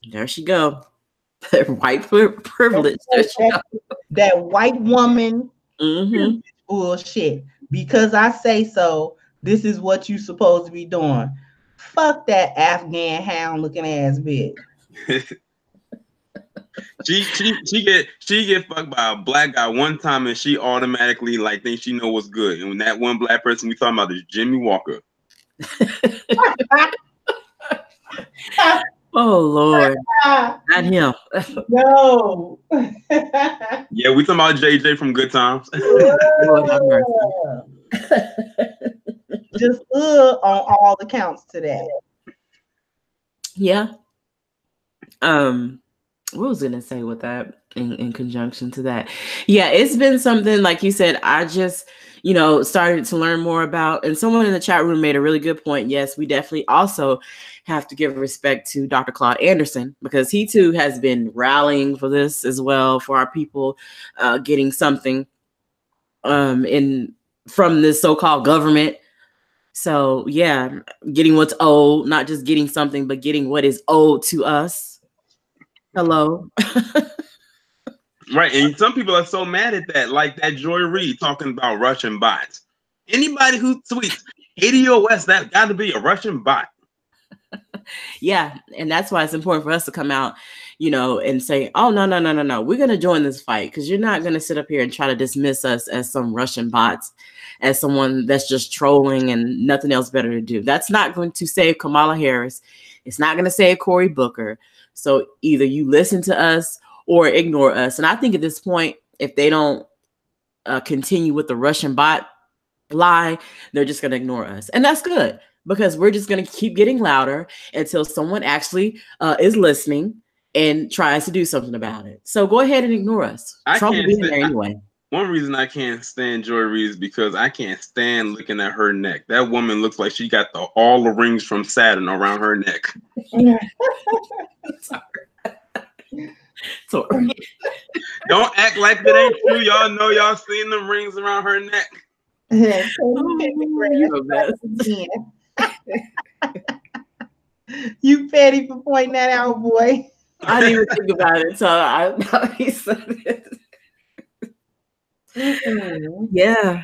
Speaker 2: There she go. White privilege.
Speaker 3: That white woman bullshit. Because I say so, this is what you supposed to be doing. Fuck that Afghan hound looking ass bitch.
Speaker 1: She get fucked by a black guy one time and she automatically like thinks she know what's good. And when that one black person we talking about is Jimmy Walker.
Speaker 2: Oh Lord, not him.
Speaker 3: No.
Speaker 1: Yeah, we talking about JJ from Good Times.
Speaker 2: Lord have mercy.
Speaker 3: Just on all accounts to that.
Speaker 2: Yeah. What was I gonna say with that in conjunction to that? Yeah, it's been something like you said. I just started to learn more about, and someone in the chat room made a really good point. Yes, we definitely also have to give respect to Dr. Claude Anderson, because he too has been rallying for this as well, for our people getting something from this so-called government. So yeah, getting what's owed, not just getting something, but getting what is owed to us. Hello.
Speaker 1: Right, and some people are so mad at that, like that Joy Reid talking about Russian bots. Anybody who tweets ADOS, that got to be a Russian bot.
Speaker 2: Yeah, and that's why it's important for us to come out, and say, oh, no. We're going to join this fight, because you're not going to sit up here and try to dismiss us as some Russian bots, as someone that's just trolling and nothing else better to do. That's not going to save Kamala Harris. It's not going to save Cory Booker. So either you listen to us or ignore us. And I think at this point, if they don't continue with the Russian bot lie, they're just going to ignore us. And that's good, because we're just going to keep getting louder until someone actually is listening and tries to do something about it. So go ahead and ignore us. Trump will be in there anyway.
Speaker 1: One reason I can't stand Joy Reid is because I can't stand looking at her neck. That woman looks like she got all the rings from Saturn around her neck.
Speaker 2: Sorry.
Speaker 1: Don't act like it ain't true. Y'all know y'all seen the rings around her neck.
Speaker 3: You petty for pointing that out, boy.
Speaker 2: I didn't even think about it until I know he said it. Yeah.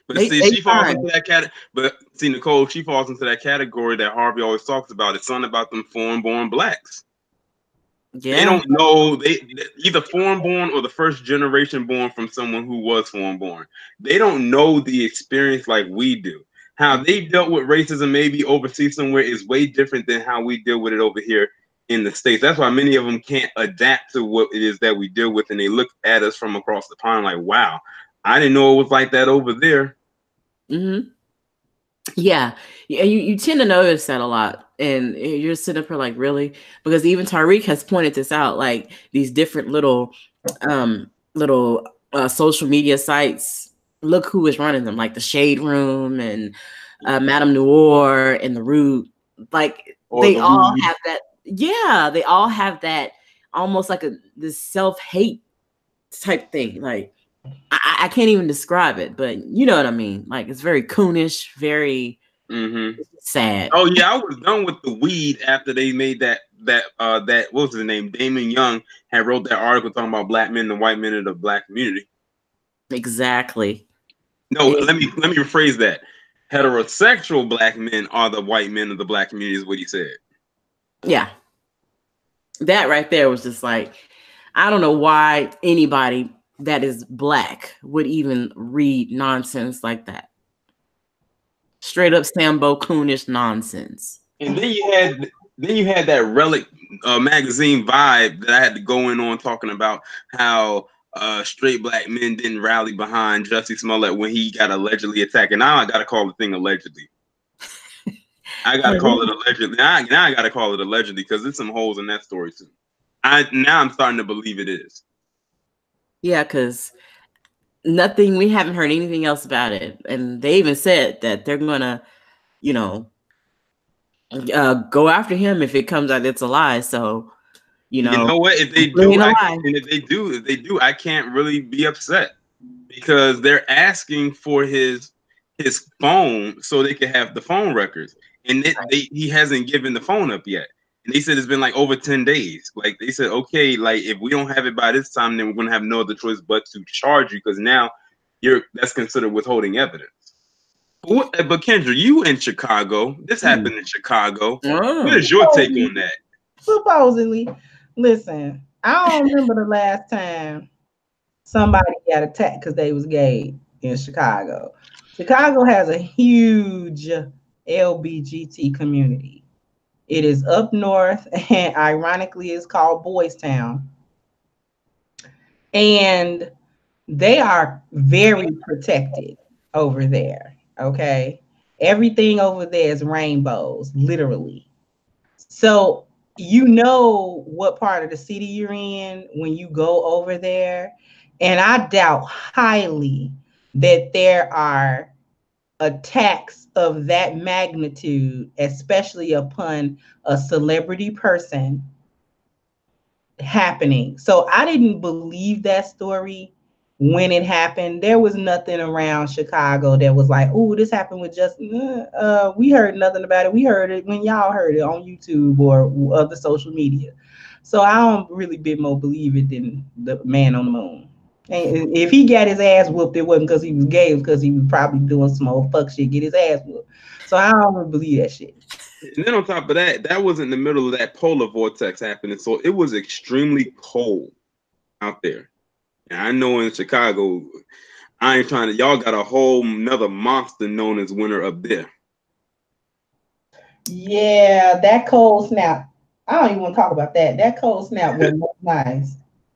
Speaker 1: But she falls into that category. But see, Nicole, she falls into that category that Harvey always talks about. It's something about them foreign-born blacks. Yeah. They don't know, they either foreign-born or the first generation born from someone who was foreign-born. They don't know the experience like we do. How they dealt with racism maybe overseas somewhere is way different than how we deal with it over here in the States. That's why many of them can't adapt to what it is that we deal with, and they look at us from across the pond like, wow, I didn't know it was like that over there.
Speaker 2: Mm-hmm. Yeah, you tend to notice that a lot, and you're sitting up here like, really? Because even Tariq has pointed this out, like these different little social media sites. Look who is running them, like the Shade Room and Madame Noir and the Root. Like they all have that. Yeah, they all have that almost like this self-hate type thing. Like I can't even describe it, but you know what I mean. Like it's very coonish, very sad.
Speaker 1: Oh yeah, I was done with the weed after they made that what was his name? Damon Young had wrote that article talking about black men and white men in the black community.
Speaker 2: Exactly.
Speaker 1: No, let me rephrase that. Heterosexual black men are the white men of the black community is what he said.
Speaker 2: Yeah. That right there was just like, I don't know why anybody that is black would even read nonsense like that. Straight up Sambo coonish nonsense.
Speaker 1: And then you had that relic magazine Vibe that I had to go in on talking about how straight black men didn't rally behind Jussie Smollett when he got allegedly attacked. And now I got to call the thing allegedly. I got to call it allegedly. Now I got to call it allegedly because there's some holes in that story too. Now I'm starting to believe it is.
Speaker 2: Yeah, because we haven't heard anything else about it. And they even said that they're going to, go after him if it comes out it's a lie. So,
Speaker 1: you know what? If they do, I can't really be upset because they're asking for his phone so they can have the phone records. And he hasn't given the phone up yet. And they said it's been like over 10 days. Like they said, okay, like if we don't have it by this time, then we're gonna have no other choice but to charge you because now that's considered withholding evidence. But Kendra, you in Chicago. This happened in Chicago. What is your take on that?
Speaker 3: Supposedly, listen, I don't remember the last time somebody got attacked because they was gay in Chicago. Chicago has a huge LGBT community. It is up north, and ironically, it's called Boys Town. And they are very protected over there, okay? Everything over there is rainbows, literally. So you know what part of the city you're in when you go over there. And I doubt highly that there are attacks of that magnitude, especially upon a celebrity person, happening. So I didn't believe that story when it happened. There was nothing around Chicago that was like, oh, this happened with Justin. We heard nothing about it. We heard it when y'all heard it on YouTube or other social media. So I don't really bit more believe it than the man on the moon. And if he got his ass whooped, it wasn't because he was gay, it was because he was probably doing some old fuck shit, get his ass whooped. So I don't really believe that shit.
Speaker 1: And then on top of that, that was in the middle of that polar vortex happening. So it was extremely cold out there. And I know in Chicago, I ain't trying to, y'all got a whole nother monster known as winter up there.
Speaker 3: Yeah, that cold snap. I don't even want to talk about that. That cold snap was nice.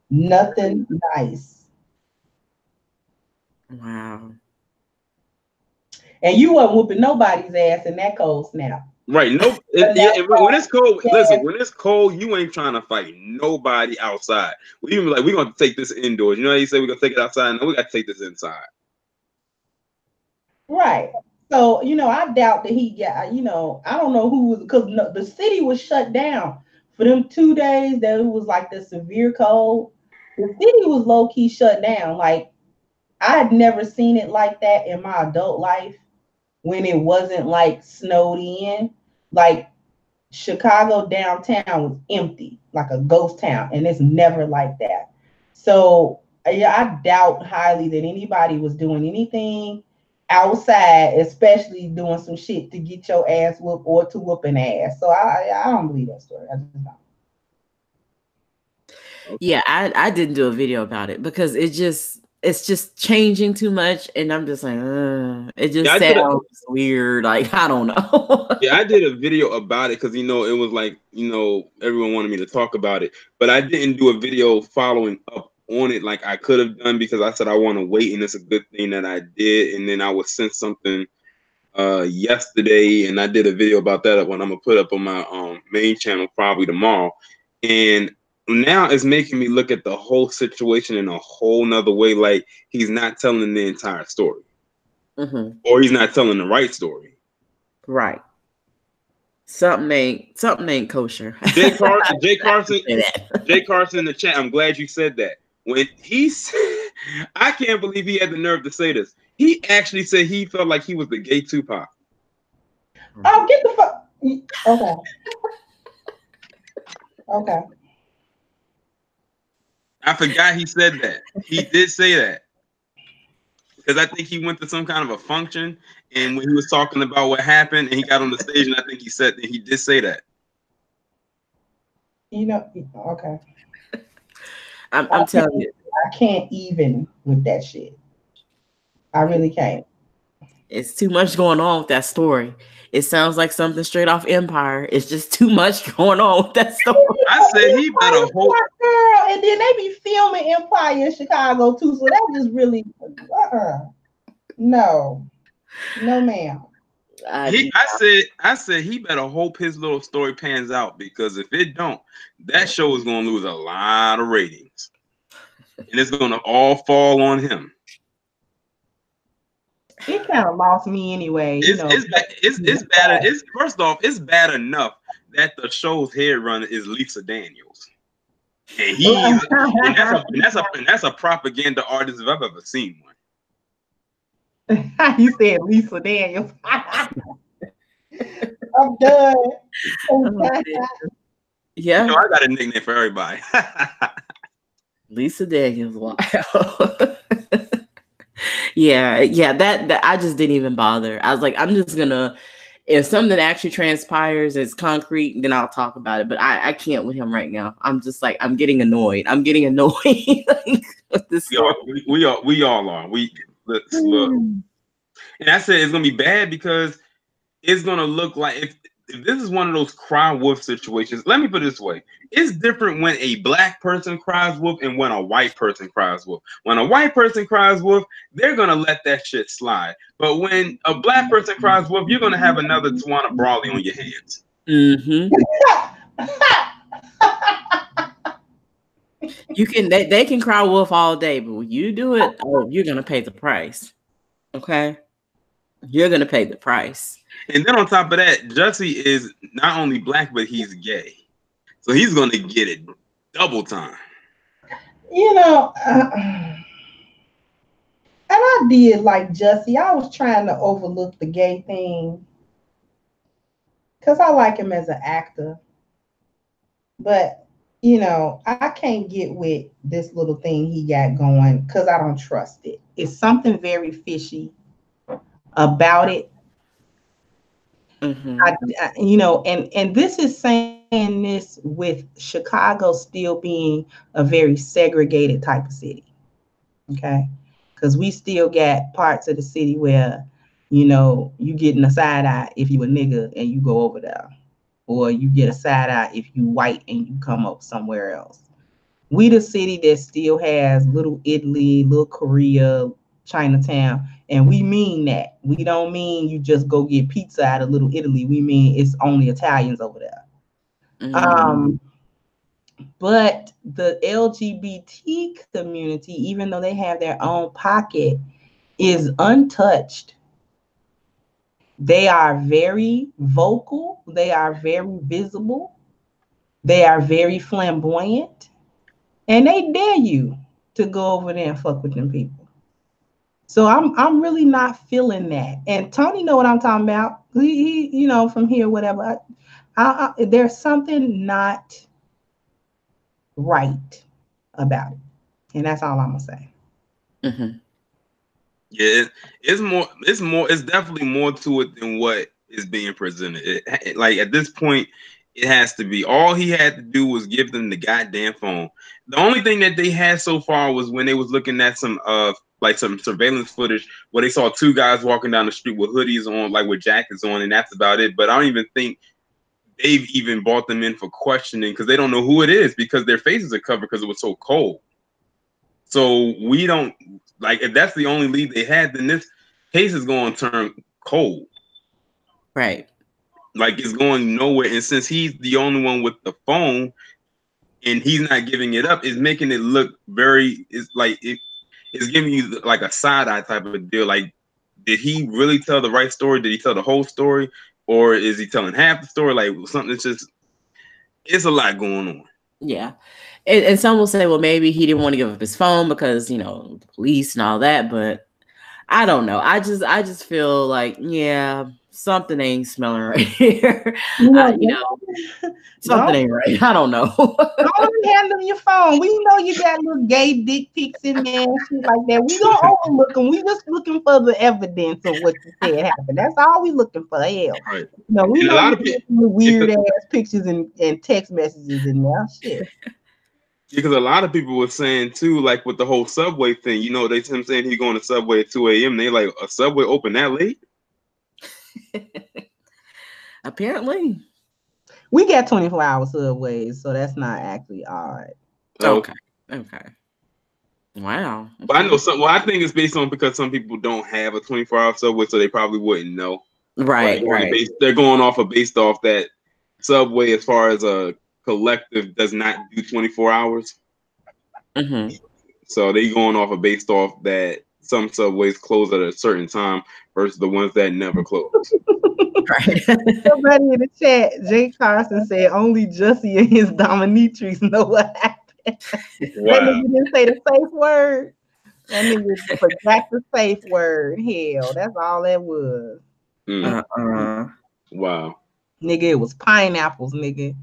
Speaker 3: Nothing nice.
Speaker 2: Wow.
Speaker 3: And you wasn't whooping nobody's ass in that cold snap.
Speaker 1: Right. No. When it's cold, listen. When it's cold, you ain't trying to fight nobody outside. We even like we're gonna take this indoors. You know how you say we're gonna take it outside? No, we gotta take this inside.
Speaker 3: Right. So I doubt that he got. I don't know who was because the city was shut down for them 2 days. That it was like the severe cold. The city was low key shut down. Like I had never seen it like that in my adult life. When it wasn't like snowed in, like Chicago downtown was empty, like a ghost town, and it's never like that. So yeah, I doubt highly that anybody was doing anything outside, especially doing some shit to get your ass whooped or to whoop an ass. So I don't believe that story. I just don't.
Speaker 2: Yeah, I didn't do a video about it because it's just changing too much, and I'm just like, it just sounds weird. Like I don't know.
Speaker 1: Yeah, I did a video about it because it was like everyone wanted me to talk about it, but I didn't do a video following up on it like I could have done because I said I want to wait, and it's a good thing that I did. And then I was sent something yesterday, and I did a video about that when I'm gonna put up on my main channel probably tomorrow, and now it's making me look at the whole situation in a whole nother way. Like he's not telling the entire story, or he's not telling the right story.
Speaker 2: Right. Something ain't kosher.
Speaker 1: Jay Carson in the chat. I'm glad you said that. When he said, I can't believe he had the nerve to say this. He actually said he felt like he was the gay Tupac.
Speaker 3: Oh, get the fuck. Okay. Okay.
Speaker 1: I forgot he said that. He did say that. Because I think he went to some kind of a function, and when he was talking about what happened, and he got on the stage, and I think he said that he did say that.
Speaker 3: Okay.
Speaker 2: I'm telling you,
Speaker 3: I can't even with that shit. I really can't.
Speaker 2: It's too much going on with that story. It sounds like something straight off Empire. It's just too much going on with that story.
Speaker 1: I said he better hope.
Speaker 3: Girl, and then they be filming Empire in Chicago too, so that just really no, ma'am.
Speaker 1: I said he better hope his little story pans out, because if it don't, that show is gonna lose a lot of ratings, and it's gonna all fall on him.
Speaker 3: It kind of lost me anyway.
Speaker 1: It's bad. First off, it's bad enough that the show's head runner is Lisa Daniels, and that's a propaganda artist if I've ever seen one.
Speaker 3: You said Lisa Daniels. I'm done.
Speaker 2: Yeah,
Speaker 1: you know, I got a nickname for everybody.
Speaker 2: Lisa Daniels. Wow. Yeah. That I just didn't even bother. I was like, I'm just gonna, if something actually transpires, it's concrete, then I'll talk about it. But I can't with him right now. I'm just like, I'm getting annoyed. With this story.
Speaker 1: We all are. Look. And I said it's gonna be bad because it's gonna look like if this is one of those cry wolf situations. Let me put it this way: it's different when a black person cries wolf and when a white person cries wolf. When a white person cries wolf, they're gonna let that shit slide. But when a black person cries wolf, you're gonna have another Tawana Brawley on your hands.
Speaker 2: Mm-hmm. You can they can cry wolf all day, but when you do it, you're gonna pay the price. Okay, you're gonna pay the price.
Speaker 1: And then on top of that, Jussie is not only black, but he's gay, so he's gonna get it double time.
Speaker 3: You know, and I did like Jussie. I was trying to overlook the gay thing because I like him as an actor, but. You know, I can't get with this little thing he got going because I don't trust it. It's something very fishy about it.
Speaker 2: Mm-hmm.
Speaker 3: You know, and this is saying this with Chicago still being a very segregated type of city. Okay. Because we still got parts of the city where, you know, you getting a side eye if you a nigga and you go over there. Or you get a side eye if you white and you come up somewhere else. We the city that still has Little Italy, Little Korea, Chinatown, and we mean that. We don't mean you just go get pizza out of Little Italy. We mean it's only Italians over there. Mm-hmm. But the LGBT community, even though they have their own pocket, is untouched. They are very vocal. They are very visible. They are very flamboyant. And they dare you to go over there and fuck with them people. So I'm really not feeling that. And Tony know what I'm talking about. He you know, from here, whatever. There's something not right about it. And that's all I'm going to say.
Speaker 2: Mm-hmm.
Speaker 1: Yeah, it's definitely more to it than what is being presented. Like at this point, it has to be. All he had to do was give them the goddamn phone. The only thing that they had so far was when they was looking at some surveillance footage where they saw two guys walking down the street with hoodies on, like with jackets on, and that's about it. But I don't even think they've even brought them in for questioning because they don't know who it is because their faces are covered because it was so cold. So we don't. Like, if that's the only lead they had, then this case is going to turn cold.
Speaker 2: Right.
Speaker 1: Like, it's going nowhere. And since he's the only one with the phone and he's not giving it up, it's making it look it's giving you like a side eye type of deal. Like, did he really tell the right story? Did he tell the whole story? Or is he telling half the story? Like, something that's it's a lot going on.
Speaker 2: Yeah. And some will say, well, maybe he didn't want to give up his phone because, you know, the police and all that. But I don't know. I just feel like, yeah, something ain't smelling right here. You know, something ain't right. I don't know.
Speaker 3: Don't handle your phone. We know you got little gay dick pics in there and shit like that. We don't overlook them. We just looking for the evidence of what you said happened. That's all we looking for. Hell,
Speaker 1: right.
Speaker 3: No, we know weird ass pictures and text messages in there. Shit.
Speaker 1: Because a lot of people were saying too, like with the whole Subway thing, you know, him saying he going to Subway at 2 a.m. They like, a Subway open that late?
Speaker 2: Apparently.
Speaker 3: We got 24-hour Subways, so that's not actually odd.
Speaker 2: Okay. Wow.
Speaker 1: But I know some. Well, I think it's based on because some people don't have a 24-hour Subway, so they probably wouldn't know.
Speaker 2: Right.
Speaker 1: They're going based off that Subway, as far as a collective, does not do 24 hours.
Speaker 2: Mm-hmm.
Speaker 1: So they going based off that some Subways close at a certain time versus the ones that never close.
Speaker 2: Right.
Speaker 3: Somebody in the chat, Jay Carson said only Jussie and his dominatrix know what happened.
Speaker 1: Wow.
Speaker 3: That nigga didn't say the safe word. That nigga forgot the safe word. Hell, that's all that was.
Speaker 1: Wow.
Speaker 3: Nigga, it was pineapples, nigga.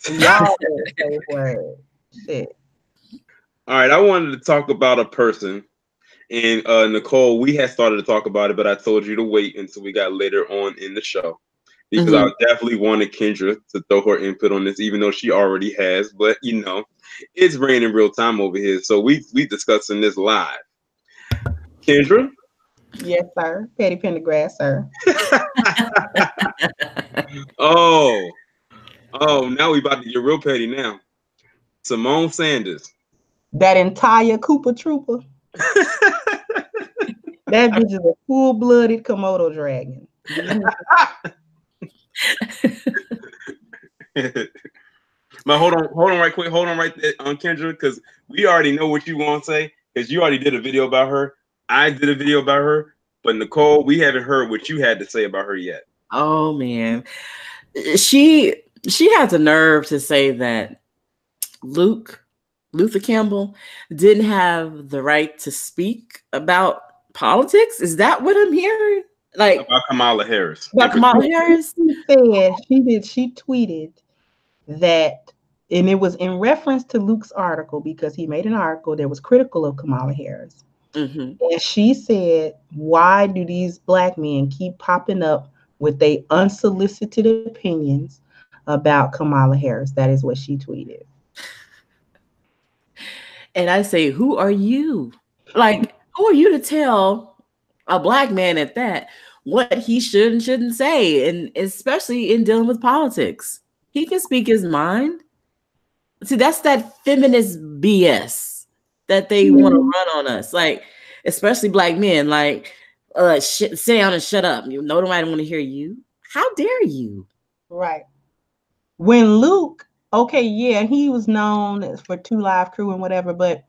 Speaker 3: Y'all the safe word. Shit.
Speaker 1: All right, I wanted to talk about a person. And Nicole, we had started to talk about it, but I told you to wait until we got later on in the show. Because I definitely wanted Kendra to throw her input on this, even though she already has. But, you know, it's raining real time over here. So we discussing this live. Kendra?
Speaker 3: Yes, sir. Petty Pendergrass, sir.
Speaker 1: Oh, now we about to get real petty now. Symone Sanders.
Speaker 3: That entire Koopa Trooper. That bitch is a full-blooded Komodo dragon.
Speaker 1: But hold on right quick. Hold on right there on Kendra, because we already know what you want to say, because you already did a video about her. I did a video about her. But Nicole, we haven't heard what you had to say about her yet.
Speaker 2: Oh man. She has the nerve to say that Luther Campbell didn't have the right to speak about politics. Is that what I'm hearing? Like
Speaker 1: about Kamala Harris.
Speaker 2: About Kamala Harris?
Speaker 3: She tweeted that, and it was in reference to Luke's article, because he made an article that was critical of Kamala Harris.
Speaker 2: Mm-hmm.
Speaker 3: And she said, why do these black men keep popping up with their unsolicited opinions about Kamala Harris? That is what she tweeted.
Speaker 2: And I say, who are you? Like, who are you to tell a black man at that what he should and shouldn't say? And especially in dealing with politics. He can speak his mind. See, that's that feminist BS that they want to run on us. Like, especially black men, like, sit down and shut up. You know, nobody want to hear you. How dare you?
Speaker 3: Right. When Luke, okay, yeah, he was known for 2 Live Crew and whatever, but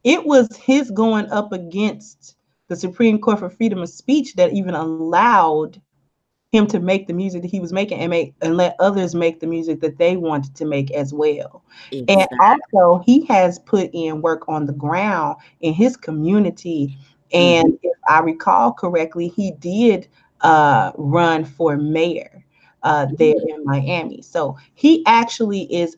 Speaker 3: it was his going up against the Supreme Court for freedom of speech that even allowed him to make the music that he was making and let others make the music that they wanted to make as well. Exactly. And also he has put in work on the ground in his community. And if I recall correctly, he did run for mayor there in Miami. So he actually is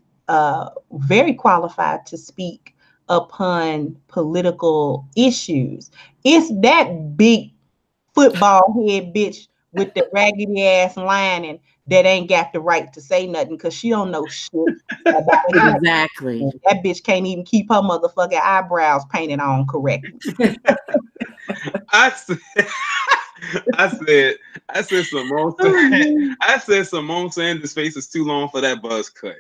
Speaker 3: very qualified to speak upon political issues. It's that big football head bitch with the raggedy ass lining that ain't got the right to say nothing, because she don't know shit about it.
Speaker 2: Exactly.
Speaker 3: That bitch can't even keep her motherfucking eyebrows painted on correctly.
Speaker 1: I said Symone Sanders' face is too long for that buzz cut.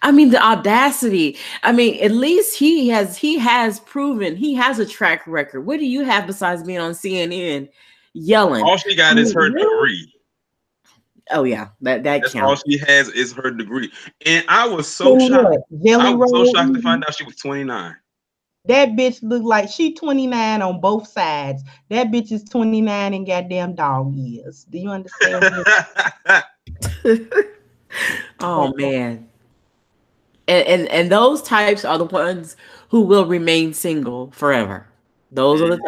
Speaker 2: I mean, the audacity. I mean, at least he has proven he has a track record. What do you have besides being on CNN yelling?
Speaker 1: All she got is her degree.
Speaker 2: Oh yeah, that's counts.
Speaker 1: All she has is her degree. And I was so shocked. I was so shocked to find out she was 29.
Speaker 3: That bitch looked like she 29 on both sides. That bitch is 29 in goddamn dog years. Do you understand?
Speaker 2: Oh man. And those types are the ones who will remain single forever. Those are the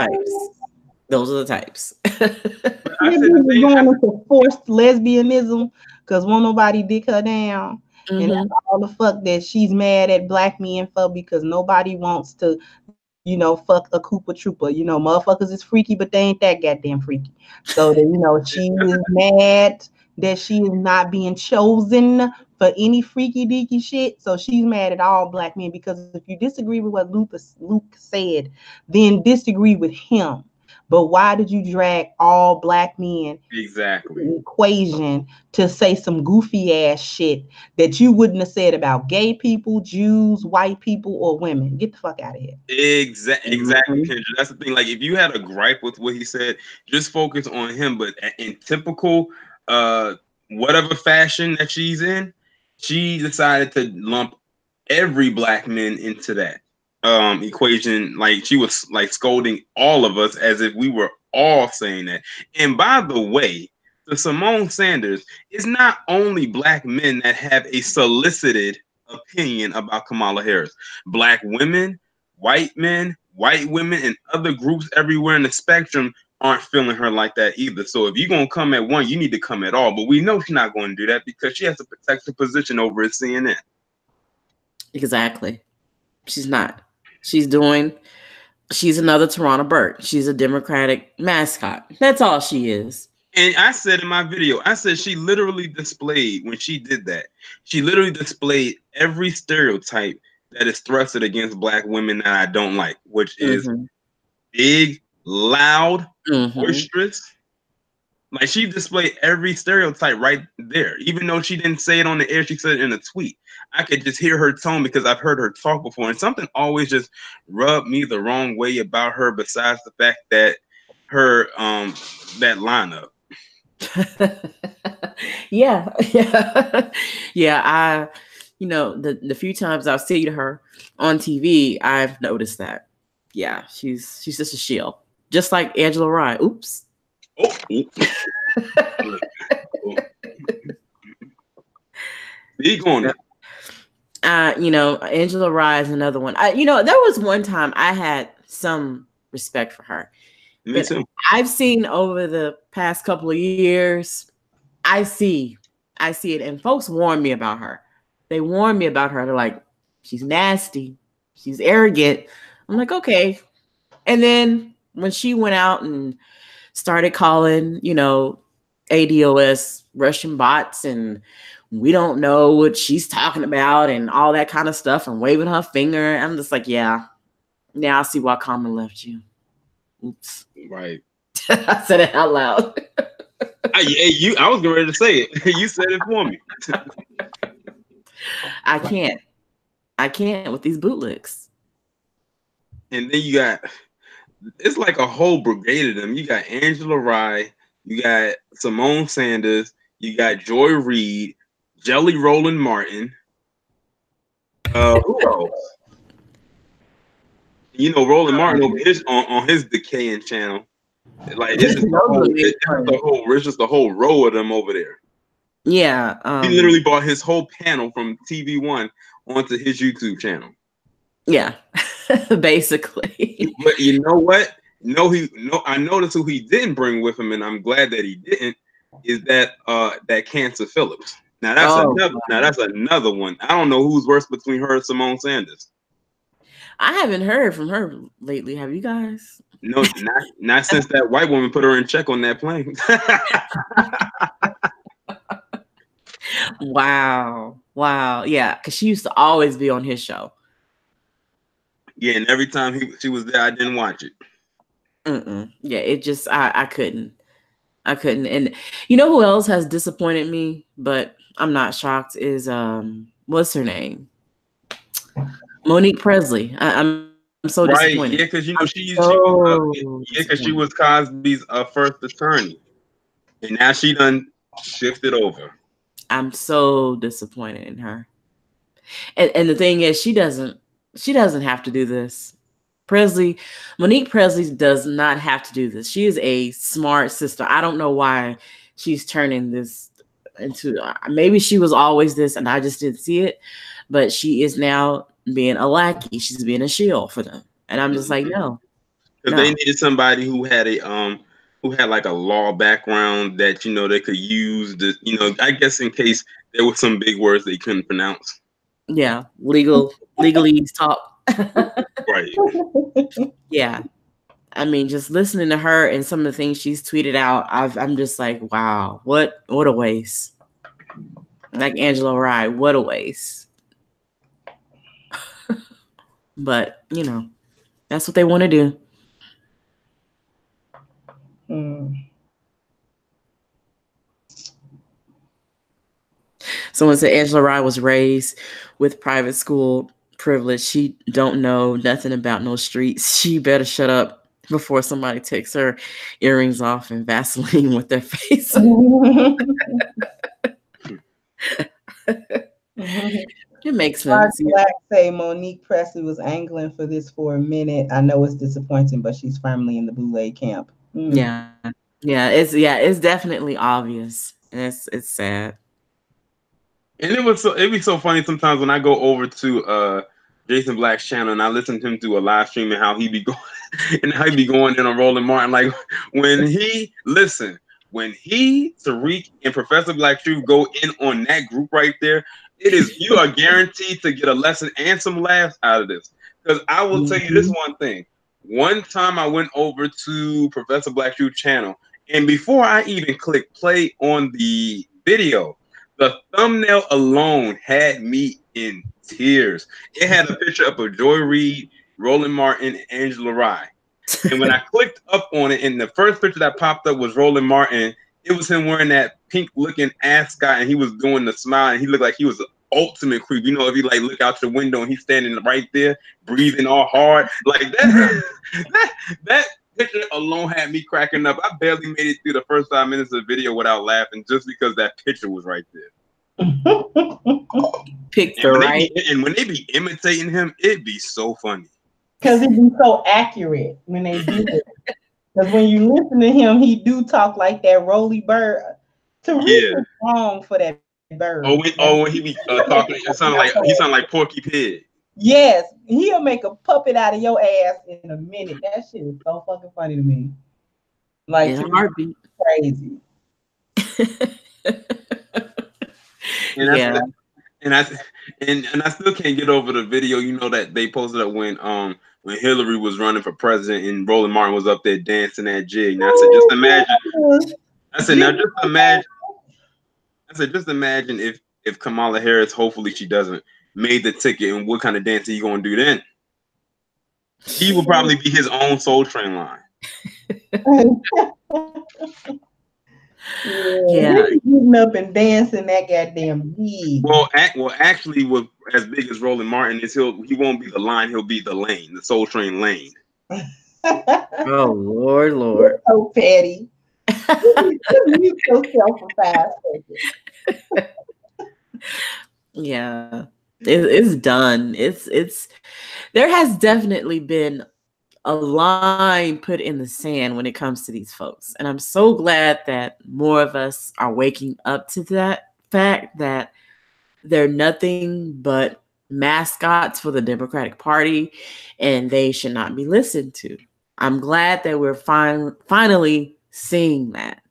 Speaker 2: types.
Speaker 3: Going into forced lesbianism because won't nobody dick her down. And that's all the fuck that she's mad at black men for, because nobody wants to, fuck a Koopa Trooper. Motherfuckers is freaky, but they ain't that goddamn freaky. So that, she is mad that she is not being chosen for any freaky deaky shit. So she's mad at all black men, because if you disagree with what Luke said, then disagree with him. But why did you drag all black men
Speaker 1: exactly
Speaker 3: in the equation to say some goofy ass shit that you wouldn't have said about gay people, Jews, white people, or women? Get the fuck out of here.
Speaker 1: Exactly, Kendra. That's the thing. Like, if you had a gripe with what he said, just focus on him. But in typical whatever fashion that she's in, she decided to lump every black man into that equation. Like, she was like scolding all of us as if we were all saying that. And by the way, the Symone Sanders, is not only black men that have a solicited opinion about Kamala Harris. Black women, white men, white women, and other groups everywhere in the spectrum aren't feeling her like that either. So if you're going to come at one, you need to come at all. But we know she's not going to do that because she has to protect her position over at CNN.
Speaker 2: Exactly. She's not. She's another Toronto Burt. She's a Democratic mascot. That's all she is.
Speaker 1: And I said in my video, I said she literally displayed, when she did that, she literally displayed every stereotype that is thrusted against black women that I don't like, which is big, loud, boisterous. Like, she displayed every stereotype right there. Even though she didn't say it on the air, she said it in a tweet. I could just hear her tone because I've heard her talk before. And something always just rubbed me the wrong way about her, besides the fact that her that lineup.
Speaker 2: yeah. I, the few times I've seen her on TV, I've noticed that. Yeah, she's just a shield, just like Angela Rye. Oops.
Speaker 1: Big on it.
Speaker 2: Angela Rye is another one. There was one time I had some respect for her.
Speaker 1: Me too.
Speaker 2: I've seen over the past couple of years, I see it, and folks warn me about her. They warn me about her. They're like, she's nasty, she's arrogant. I'm like, okay. And then when she went out and started calling, ADOS Russian bots, and we don't know what she's talking about and all that kind of stuff, and waving her finger, I'm just like, yeah, now I see why Carmen left you. Oops.
Speaker 1: Right.
Speaker 2: I said it out loud.
Speaker 1: I was ready to say it. You said it for me.
Speaker 2: I can't with these bootlicks.
Speaker 1: And then it's like a whole brigade of them. You got Angela Rye, you got Symone Sanders, you got Joy Reid, Jelly Roland Martin. Who else? Roland Martin over on his decaying channel. Like, it's just the whole row of them over there.
Speaker 2: Yeah.
Speaker 1: He literally bought his whole panel from TV1 onto his YouTube channel.
Speaker 2: Yeah. Basically.
Speaker 1: But you know what? I noticed who he didn't bring with him, and I'm glad that he didn't, is that Cancer Phillips. Now that's another one. I don't know who's worse between her and Symone Sanders.
Speaker 2: I haven't heard from her lately. Have you guys?
Speaker 1: No, not since that white woman put her in check on that plane.
Speaker 2: Wow. Yeah, because she used to always be on his show.
Speaker 1: Yeah, and every time she was there, I didn't watch it.
Speaker 2: Yeah, it just I couldn't. And you know who else has disappointed me, but I'm not shocked, is what's her name? Monique Presley. I'm so disappointed.
Speaker 1: Yeah, because she was Cosby's first attorney, and now she done shifted over.
Speaker 2: I'm so disappointed in her. And the thing is, she doesn't have to do this. Monique Presley does not have to do this. She is a smart sister. I don't know why she's turning this into, maybe she was always this and I just didn't see it, but she is now being a lackey. She's being a shield for them. And I'm just like, no.
Speaker 1: Because they needed somebody who had like a law background that, they could use I guess in case there were some big words they couldn't pronounce.
Speaker 2: Yeah. Legalese talk.
Speaker 1: Right.
Speaker 2: Yeah. I mean, just listening to her and some of the things she's tweeted out, I'm just like, wow, what a waste. Like Angela Rye, what a waste. But, you know, that's what they want to do. Someone said Angela Rye was raised with private school privilege. She don't know nothing about no streets. She better shut up before somebody takes her earrings off and Vaseline with their face. It makes sense.
Speaker 3: Black say Monique Presley was angling for this for a minute. I know it's disappointing, but she's firmly in the Boule camp.
Speaker 2: Yeah, it's definitely obvious, and it's sad.
Speaker 1: And it'd be so funny sometimes when I go over to Jason Black's channel and I listen to him do a live stream and how he be going and how he be going in on Roland Martin. Like when he Tariq and Professor Black Truth go in on that group right there, you are guaranteed to get a lesson and some laughs out of this. Because I will tell you this one thing. One time I went over to Professor Black Truth channel, and before I even clicked play on the video, the thumbnail alone had me in tears. It had a picture of Joy Reid, Roland Martin, and Angela Rye. And when I clicked up on it, and the first picture that popped up was Roland Martin, it was him wearing that pink-looking ascot, and he was doing the smile, and he looked like he was the ultimate creep. You know, if you like look out your window and he's standing right there, breathing all hard, like that. that picture alone had me cracking up. I barely made it through the first 5 minutes of the video without laughing, just because that picture was right there. And when they be imitating him, it'd be so funny.
Speaker 3: Because it'd be so accurate when they do it. Because when you listen to him, he do talk like that roly bird. Tariq is wrong for that bird.
Speaker 1: When he be talking, he sound like Porky Pig.
Speaker 3: Yes, he'll make a puppet out of your ass in a minute. That shit is so fucking funny to me. Like
Speaker 2: it's heartbeat.
Speaker 3: Crazy.
Speaker 1: And I still can't get over the video, you know, that they posted up when Hillary was running for president and Roland Martin was up there dancing that jig. Now I said, just imagine if Kamala Harris, hopefully she doesn't, made the ticket, and what kind of dance are you gonna do then? He would probably be his own Soul Train line.
Speaker 3: Getting up and dancing that goddamn beat.
Speaker 1: Well, actually, with as big as Roland Martin is, he won't be the line. He'll be the lane, the Soul Train lane.
Speaker 2: Oh Lord!
Speaker 3: So petty. He's so self-effaced.
Speaker 2: Yeah, it's done. It's there has definitely been a line put in the sand when it comes to these folks. And I'm so glad that more of us are waking up to that fact that they're nothing but mascots for the Democratic Party and they should not be listened to. I'm glad that we're finally seeing that.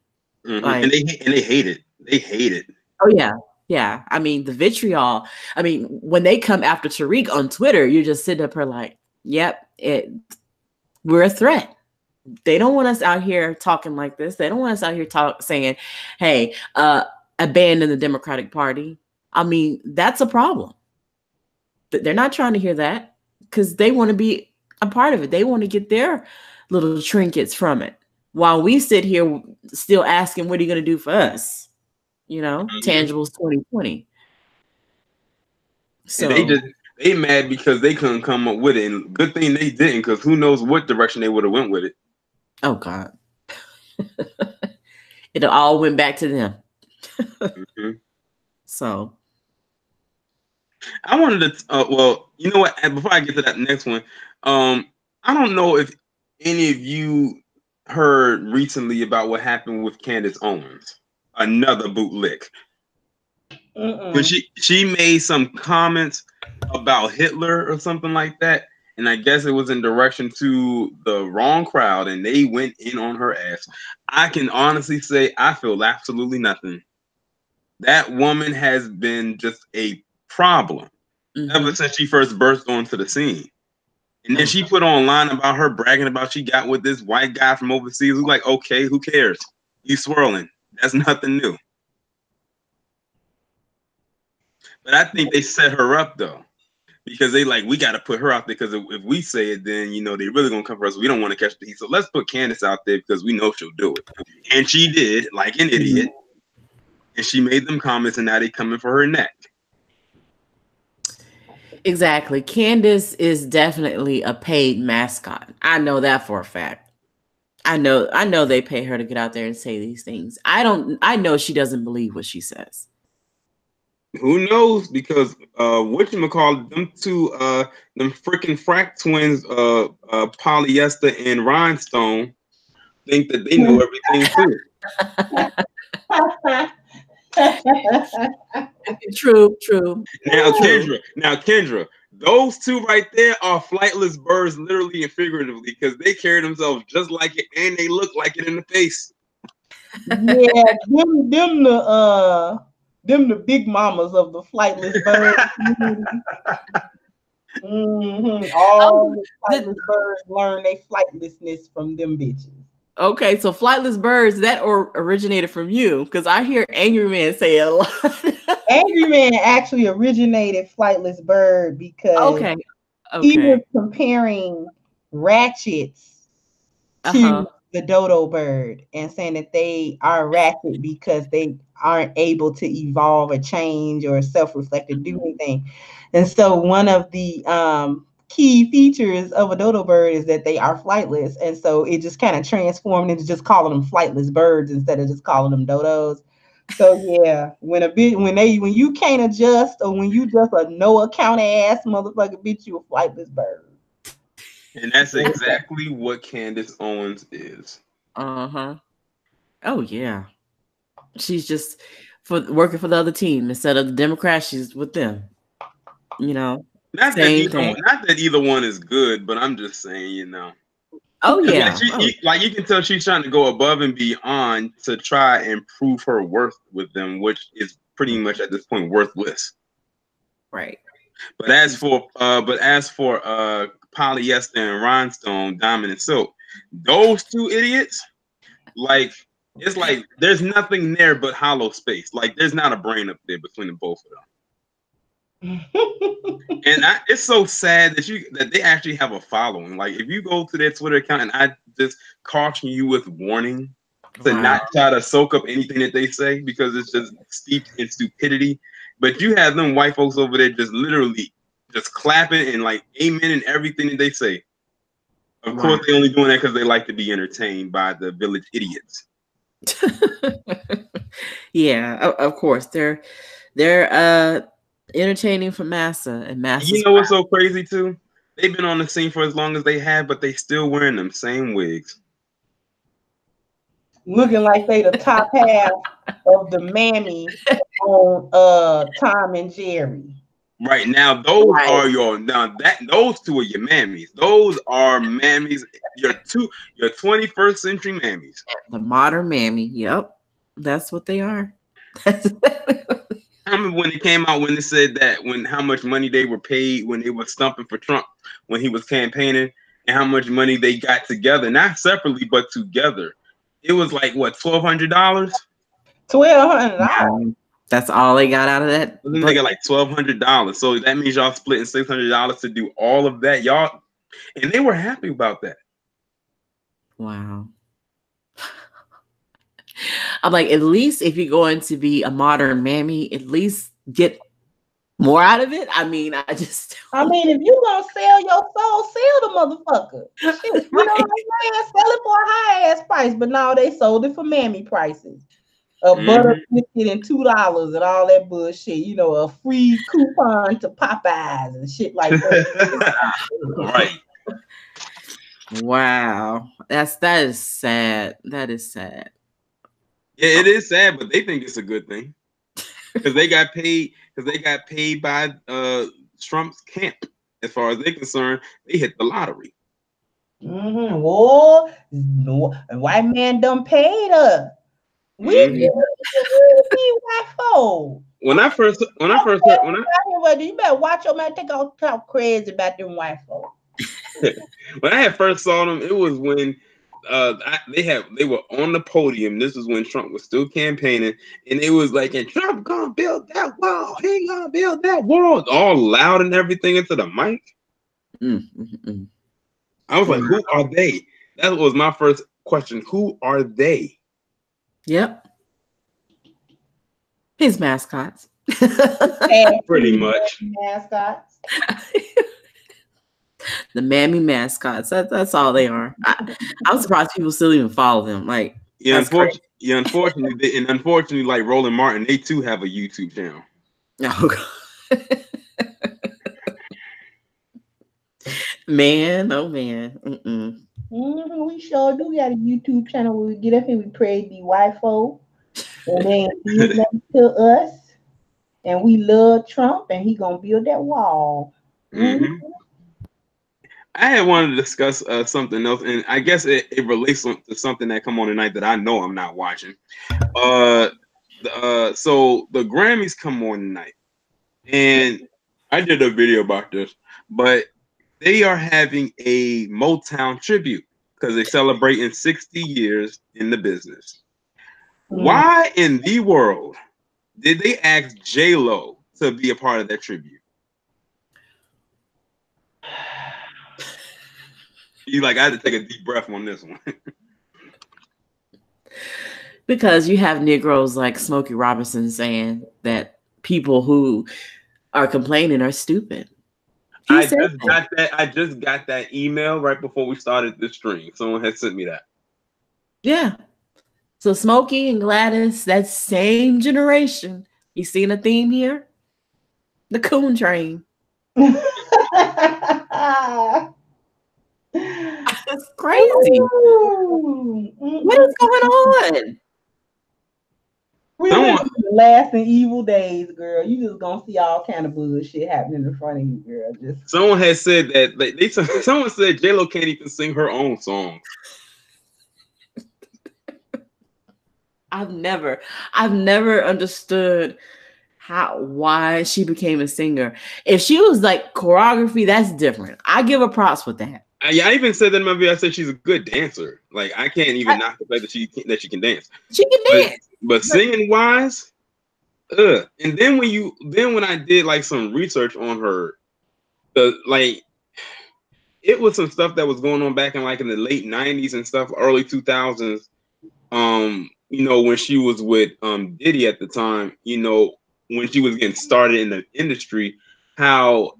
Speaker 1: Mm-hmm. Like, and they hate it. They hate it.
Speaker 2: Oh, yeah. Yeah. I mean, the vitriol. I mean, when they come after Tariq on Twitter, you're just sitting up here like, yep, we're a threat. They don't want us out here talking like this. They don't want us out here saying, hey, abandon the Democratic Party. I mean, that's a problem. They're not trying to hear that because they want to be a part of it. They want to get their little trinkets from it while we sit here still asking, what are you going to do for us? You know, tangibles 2020. So
Speaker 1: they mad because they couldn't come up with it. And good thing they didn't, because who knows what direction they would have went with it.
Speaker 2: Oh, God. It all went back to them.
Speaker 1: Mm-hmm.
Speaker 2: So.
Speaker 1: I wanted to, well, you know what? Before I get to that next one, I don't know if any of you heard recently about what happened with Candace Owens, another bootlick. When she made some comments about Hitler or something like that, and I guess it was in direction to the wrong crowd, and they went in on her ass. I can honestly say I feel absolutely nothing. That woman has been just a problem ever since she first burst onto the scene. And then she put online about her bragging about she got with this white guy from overseas. Who's like, okay, who cares? You swirling. That's nothing new. But I think they set her up though. Because they like, we got to put her out there because if we say it, then, you know, they really going to come for us. We don't want to catch the heat. So let's put Candace out there because we know she'll do it. And she did, like an idiot. And she made them comments and now they coming for her neck.
Speaker 2: Exactly. Candace is definitely a paid mascot. I know that for a fact. I know they pay her to get out there and say these things. I know she doesn't believe what she says.
Speaker 1: Who knows? Because whatchamacallit, them two them freaking frack twins, Polyester and Rhinestone, think that they know everything
Speaker 2: too. True.
Speaker 1: Now Kendra, those two right there are flightless birds, literally and figuratively, because they carry themselves just like it and they look like it in the face.
Speaker 3: Yeah, them the big mamas of the flightless birds. All the flightless birds learn their flightlessness from them bitches.
Speaker 2: Okay, so flightless birds, that originated from you, because I hear Angry Man say it a lot.
Speaker 3: Angry Man actually originated flightless bird because he was comparing ratchets to the dodo bird and saying that they are ratchet because they aren't able to evolve or change or self-reflect or do anything. And so one of the key features of a dodo bird is that they are flightless. And so it just kind of transformed into just calling them flightless birds instead of just calling them dodos. So yeah, when you can't adjust or when you just a no account ass motherfucker, bitch, you a flightless bird.
Speaker 1: And that's exactly what Candace Owens is.
Speaker 2: Oh yeah, she's just working for the other team instead of the Democrats. She's with them. You know,
Speaker 1: not that either one is good, but I'm just saying, you know.
Speaker 2: Oh yeah,
Speaker 1: like you can tell she's trying to go above and beyond to try and prove her worth with them, which is pretty much at this point worthless.
Speaker 2: Right.
Speaker 1: But as for Polyester and Rhinestone, Diamond and Silk, those two idiots, like it's like there's nothing there but hollow space. Like there's not a brain up there between the both of them. And it's so sad that they actually have a following. Like if you go to their Twitter account, and I just caution you with warning to not try to soak up anything that they say because it's just steeped in stupidity. But you have them white folks over there just literally just clapping and like amen and everything that they say. Of course, they only doing that because they like to be entertained by the village idiots.
Speaker 2: Yeah, of course they're entertaining for massa and massa.
Speaker 1: You know what's so crazy too? They've been on the scene for as long as they have, but they still wearing them same wigs,
Speaker 3: looking like they the top half of the mammy on Tom and Jerry.
Speaker 1: Right now, those are those two are your mammies. Those are mammies. Your 21st century mammies.
Speaker 2: The modern mammy. Yep, that's what they are.
Speaker 1: I remember when it came out when they said that how much money they were paid when they were stumping for Trump when he was campaigning and how much money they got together, not separately but together. It was like what, $1,200?
Speaker 3: $1,200.
Speaker 2: That's all they got out of that.
Speaker 1: They got like $1,200. So that means y'all splitting $600 to do all of that, y'all, and they were happy about that.
Speaker 2: Wow. I'm like, at least if you're going to be a modern mammy, at least get more out of it. I mean, if
Speaker 3: you gonna sell your soul, sell the motherfucker. Shit, you know what I'm saying? Sell it for a high ass price, but now they sold it for mammy prices. A butter biscuit and $2 and all that bullshit. You know, a free coupon to Popeyes and shit like that.
Speaker 1: Right.
Speaker 2: Wow. That is sad. That is sad.
Speaker 1: Yeah, it is sad, but they think it's a good thing because they got paid. Because they got paid by Trump's camp. As far as they're concerned, they hit the lottery.
Speaker 3: Whoa, no, a white man done paid us. We need white folk.
Speaker 1: When I first heard,
Speaker 3: you better watch your man talk crazy about them white folk.
Speaker 1: When I had first saw them, it was when they were on the podium. This was when Trump was still campaigning, and it was like, and Trump gonna build that wall. He gonna build that wall, all loud and everything into the mic. I was like, who are they? That was my first question. Who are they?
Speaker 2: Yep. His mascots.
Speaker 1: Pretty much.
Speaker 3: Mascots.
Speaker 2: The mammy mascots. That's all they are. I'm surprised people still even follow them. Like,
Speaker 1: unfortunately, like Roland Martin, they too have a YouTube channel.
Speaker 2: Oh God. Man, oh man.
Speaker 3: We sure do got a YouTube channel where we get up here, we praise the white folk, and they ain't nothing to us, and we love Trump, and he gonna build that wall.
Speaker 1: I had wanted to discuss something else, and I guess it relates to something that come on tonight that I know I'm not watching. So the Grammys come on tonight, and I did a video about this, but they are having a Motown tribute because they're celebrating 60 years in the business. Why in the world did they ask J-Lo to be a part of that tribute? You like, I had to take a deep breath on this one.
Speaker 2: Because you have Negroes like Smokey Robinson saying that people who are complaining are stupid. I
Speaker 1: just got that email right before we started the stream. Someone had sent me that.
Speaker 2: Yeah. So Smokey and Gladys, that same generation. You seeing a theme here? The coon train. That's crazy. What is going on?
Speaker 3: We live in the last and evil days, girl. You just gonna see all kind of bullshit happening in front of you, girl.
Speaker 1: Someone has said that someone said J-Lo can't even sing her own song.
Speaker 2: I've never understood why she became a singer. If she was like choreography, that's different. I give her props with that.
Speaker 1: I even said that in my video. I said she's a good dancer. Like, I can't even knock the fact that she can dance.
Speaker 2: She can dance.
Speaker 1: But singing wise, and then when I did like some research on her, it was some stuff that was going on back in the late 90s and stuff, early 2000s. When she was with Diddy at the time, when she was getting started in the industry, how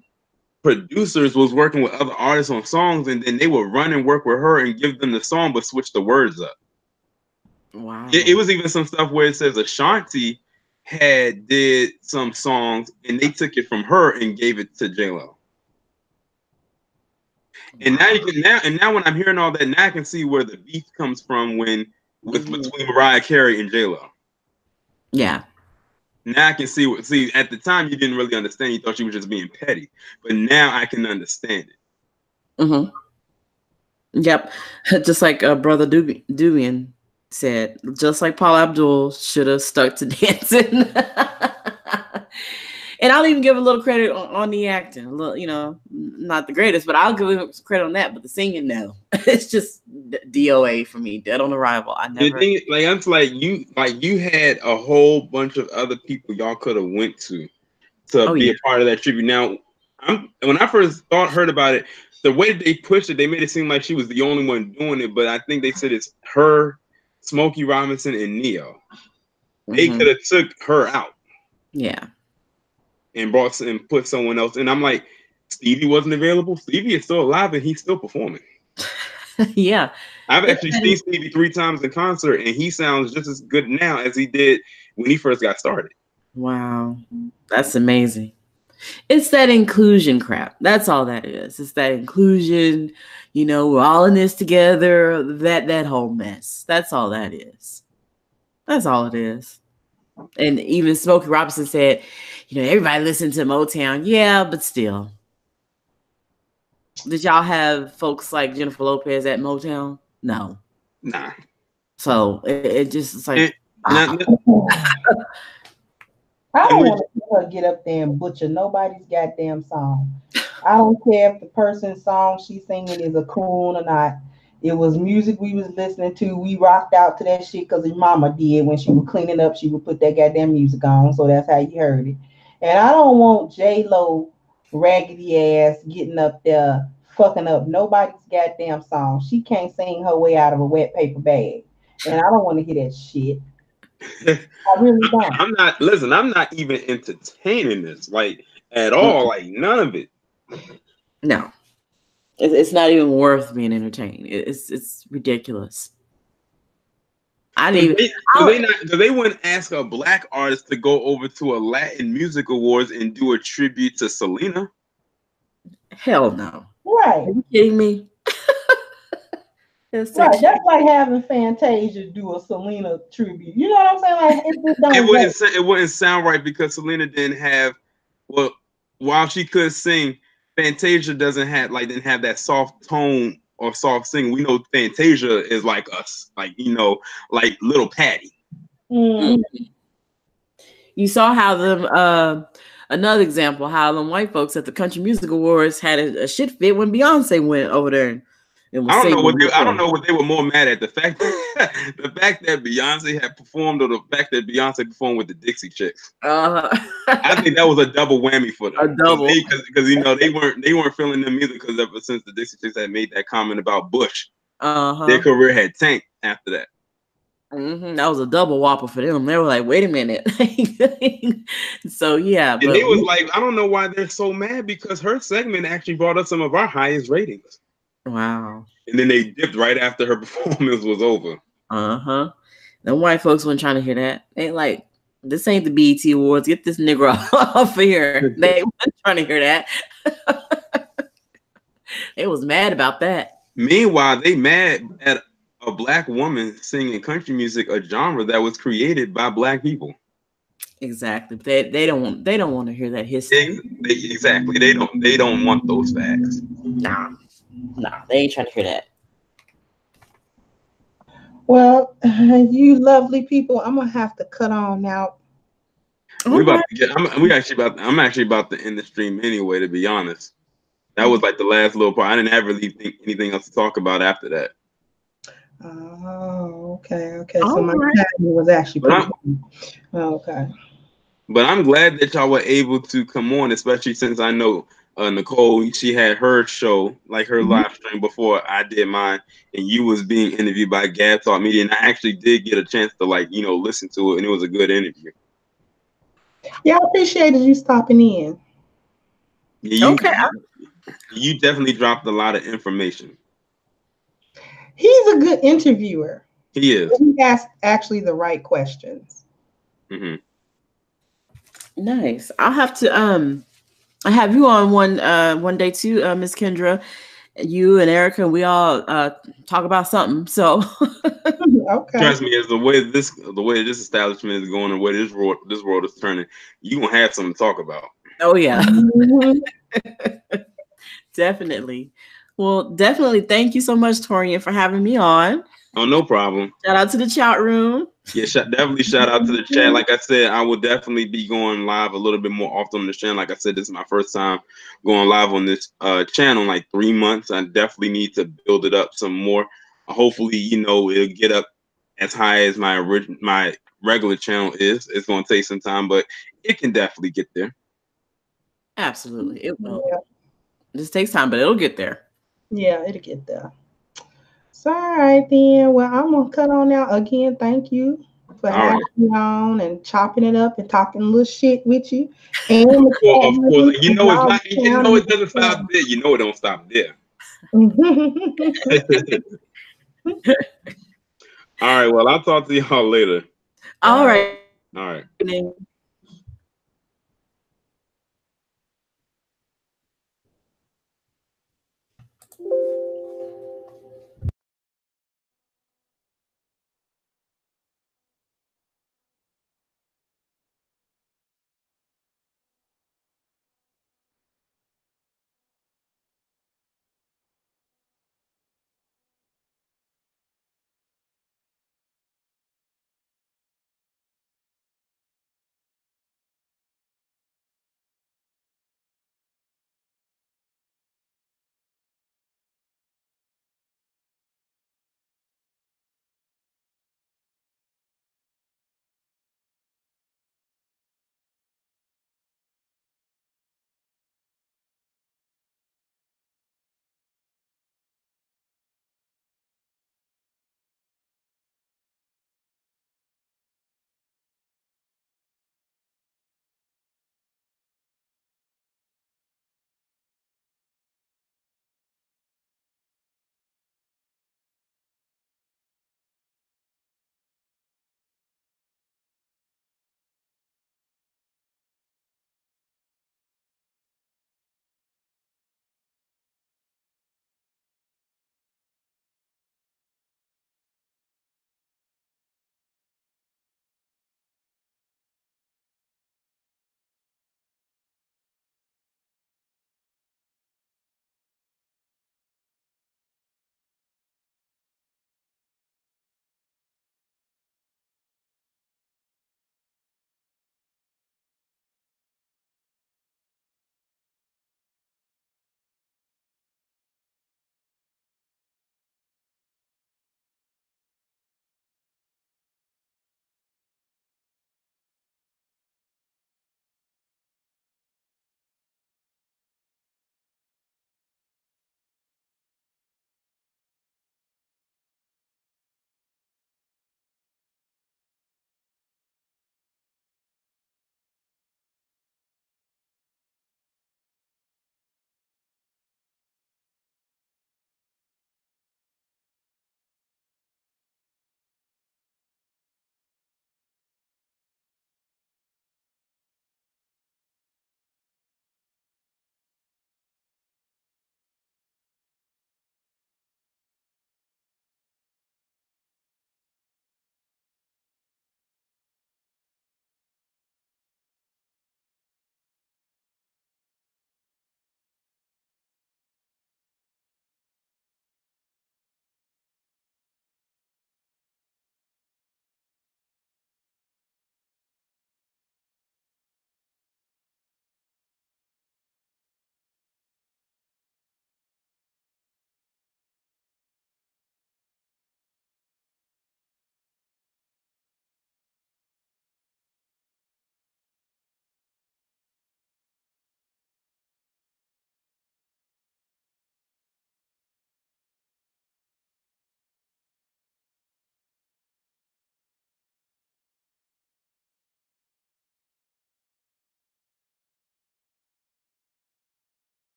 Speaker 1: producers was working with other artists on songs, and then they would run and work with her and give them the song but switch the words up.
Speaker 2: Wow.
Speaker 1: It was even some stuff where it says Ashanti did some songs and they took it from her and gave it to J-Lo. And now when I'm hearing all that, now I can see where the beef comes from between Mariah Carey and J-Lo.
Speaker 2: Yeah.
Speaker 1: Now I can see at the time you didn't really understand. You thought she was just being petty, but now I can understand it.
Speaker 2: Yep. Just like Brother Dubian said, just like Paula Abdul should have stuck to dancing. And I'll even give a little credit on the acting. A little, not the greatest, but I'll give him credit on that. But the singing, no, it's just DOA for me, dead on arrival. I never.
Speaker 1: The thing, you had a whole bunch of other people y'all could have went to be a part of that tribute. Now, when I first heard about it, the way they pushed it, they made it seem like she was the only one doing it. But I think they said it's her, Smokey Robinson, and Neo. They could have took her out.
Speaker 2: Yeah.
Speaker 1: And put someone else. And I'm like, Stevie wasn't available. Stevie is still alive and he's still performing.
Speaker 2: Yeah.
Speaker 1: I've actually seen Stevie 3 times in concert and he sounds just as good now as he did when he first got started.
Speaker 2: Wow. That's amazing. It's that inclusion crap. That's all that is. It's that inclusion, we're all in this together, that whole mess. That's all that is. That's all it is. And even Smokey Robinson said, everybody listened to Motown. Yeah, but still. Did y'all have folks like Jennifer Lopez at Motown? No.
Speaker 1: Nah.
Speaker 2: So it just is like.
Speaker 3: I don't want to get up there and butcher nobody's goddamn song. I don't care if the person's song she's singing is a coon or not. It was music we was listening to. We rocked out to that shit because his mama did. When she was cleaning up, she would put that goddamn music on. So that's how you heard it. And I don't want J-Lo raggedy ass getting up there fucking up nobody's goddamn song. She can't sing her way out of a wet paper bag. And I don't want to hear that shit. I really don't.
Speaker 1: I'm not even entertaining this like at all. Like none of it.
Speaker 2: No. It's not even worth being entertained. It's ridiculous.
Speaker 1: They wouldn't ask a black artist to go over to a Latin Music Awards and do a tribute to Selena.
Speaker 2: Hell no.
Speaker 3: Right.
Speaker 2: Are you kidding me?
Speaker 3: Right. That's like having Fantasia do a Selena tribute. You know what I'm saying? Like
Speaker 1: it wouldn't sound right because Selena didn't have while she could sing, Fantasia didn't have that soft tone or soft singing. We know Fantasia is like us, like like Little Patty.
Speaker 2: Mm-hmm. You saw how another example, how them white folks at the Country Music Awards had a shit fit when Beyonce went over there.
Speaker 1: I don't know what they were more mad at, the fact that Beyonce had performed or the fact that Beyonce performed with the Dixie Chicks. I think that was a double whammy for them.
Speaker 2: A double,
Speaker 1: because they weren't feeling them either, because ever since the Dixie Chicks had made that comment about Bush, their career had tanked after that.
Speaker 2: That was a double whopper for them. They were like, "Wait a minute." So yeah,
Speaker 1: and they was like, I don't know why they're so mad, because her segment actually brought us some of our highest ratings.
Speaker 2: Wow. And
Speaker 1: then they dipped right after her performance was over.
Speaker 2: The white folks weren't trying to hear that. They like, this ain't the BET Awards. Get this nigga off of here. They weren't trying to hear that. They was mad about that.
Speaker 1: Meanwhile, they mad at a black woman singing country music, a genre that was created by black people.
Speaker 2: Exactly. They don't want to hear that history.
Speaker 1: Exactly. They don't want those facts.
Speaker 2: Nah, they ain't trying to hear that.
Speaker 3: Well, you lovely people, I'm gonna have to cut on out.
Speaker 1: I'm actually about to end the stream anyway, to be honest. That was like the last little part. I didn't ever really think anything else to talk about after that.
Speaker 3: Oh, okay. So my timing was actually pretty okay.
Speaker 1: But I'm glad that y'all were able to come on, especially since I know Nicole, she had her show, like her live stream before I did mine, and you was being interviewed by Gab Talk Media, and I actually did get a chance to listen to it, and it was a good interview.
Speaker 3: Yeah, I appreciated you stopping in.
Speaker 1: You definitely dropped a lot of information.
Speaker 3: He's a good interviewer.
Speaker 1: He is.
Speaker 3: He asked actually the right questions.
Speaker 2: Nice. I'll have to I have you on one day too, Miss Kendra. You and Erica, we all talk about something. So
Speaker 3: okay.
Speaker 1: Trust me, as the way this establishment is going and where this world is turning, you gonna have something to talk about.
Speaker 2: Oh yeah. Definitely. Well, definitely thank you so much, Torian, for having me on.
Speaker 1: Oh, no problem.
Speaker 2: Shout out to the chat room.
Speaker 1: Yeah, definitely shout out to the chat. Like I said, I will definitely be going live a little bit more often on this channel. Like I said, this is my first time going live on this channel in like 3 months. I definitely need to build it up some more. Hopefully, it'll get up as high as my regular channel is. It's going to take some time, but it can definitely get there.
Speaker 2: Absolutely. It will. Yeah. It just takes time, but it'll get there.
Speaker 3: Yeah, it'll get there. So, all right, then. Well, I'm going to cut on out. Again, thank you for having me on and chopping it up and talking a little shit with you. And of course,
Speaker 1: it doesn't stop there. It don't stop there. All right, well, I'll talk to y'all later.
Speaker 2: All right.
Speaker 1: All right.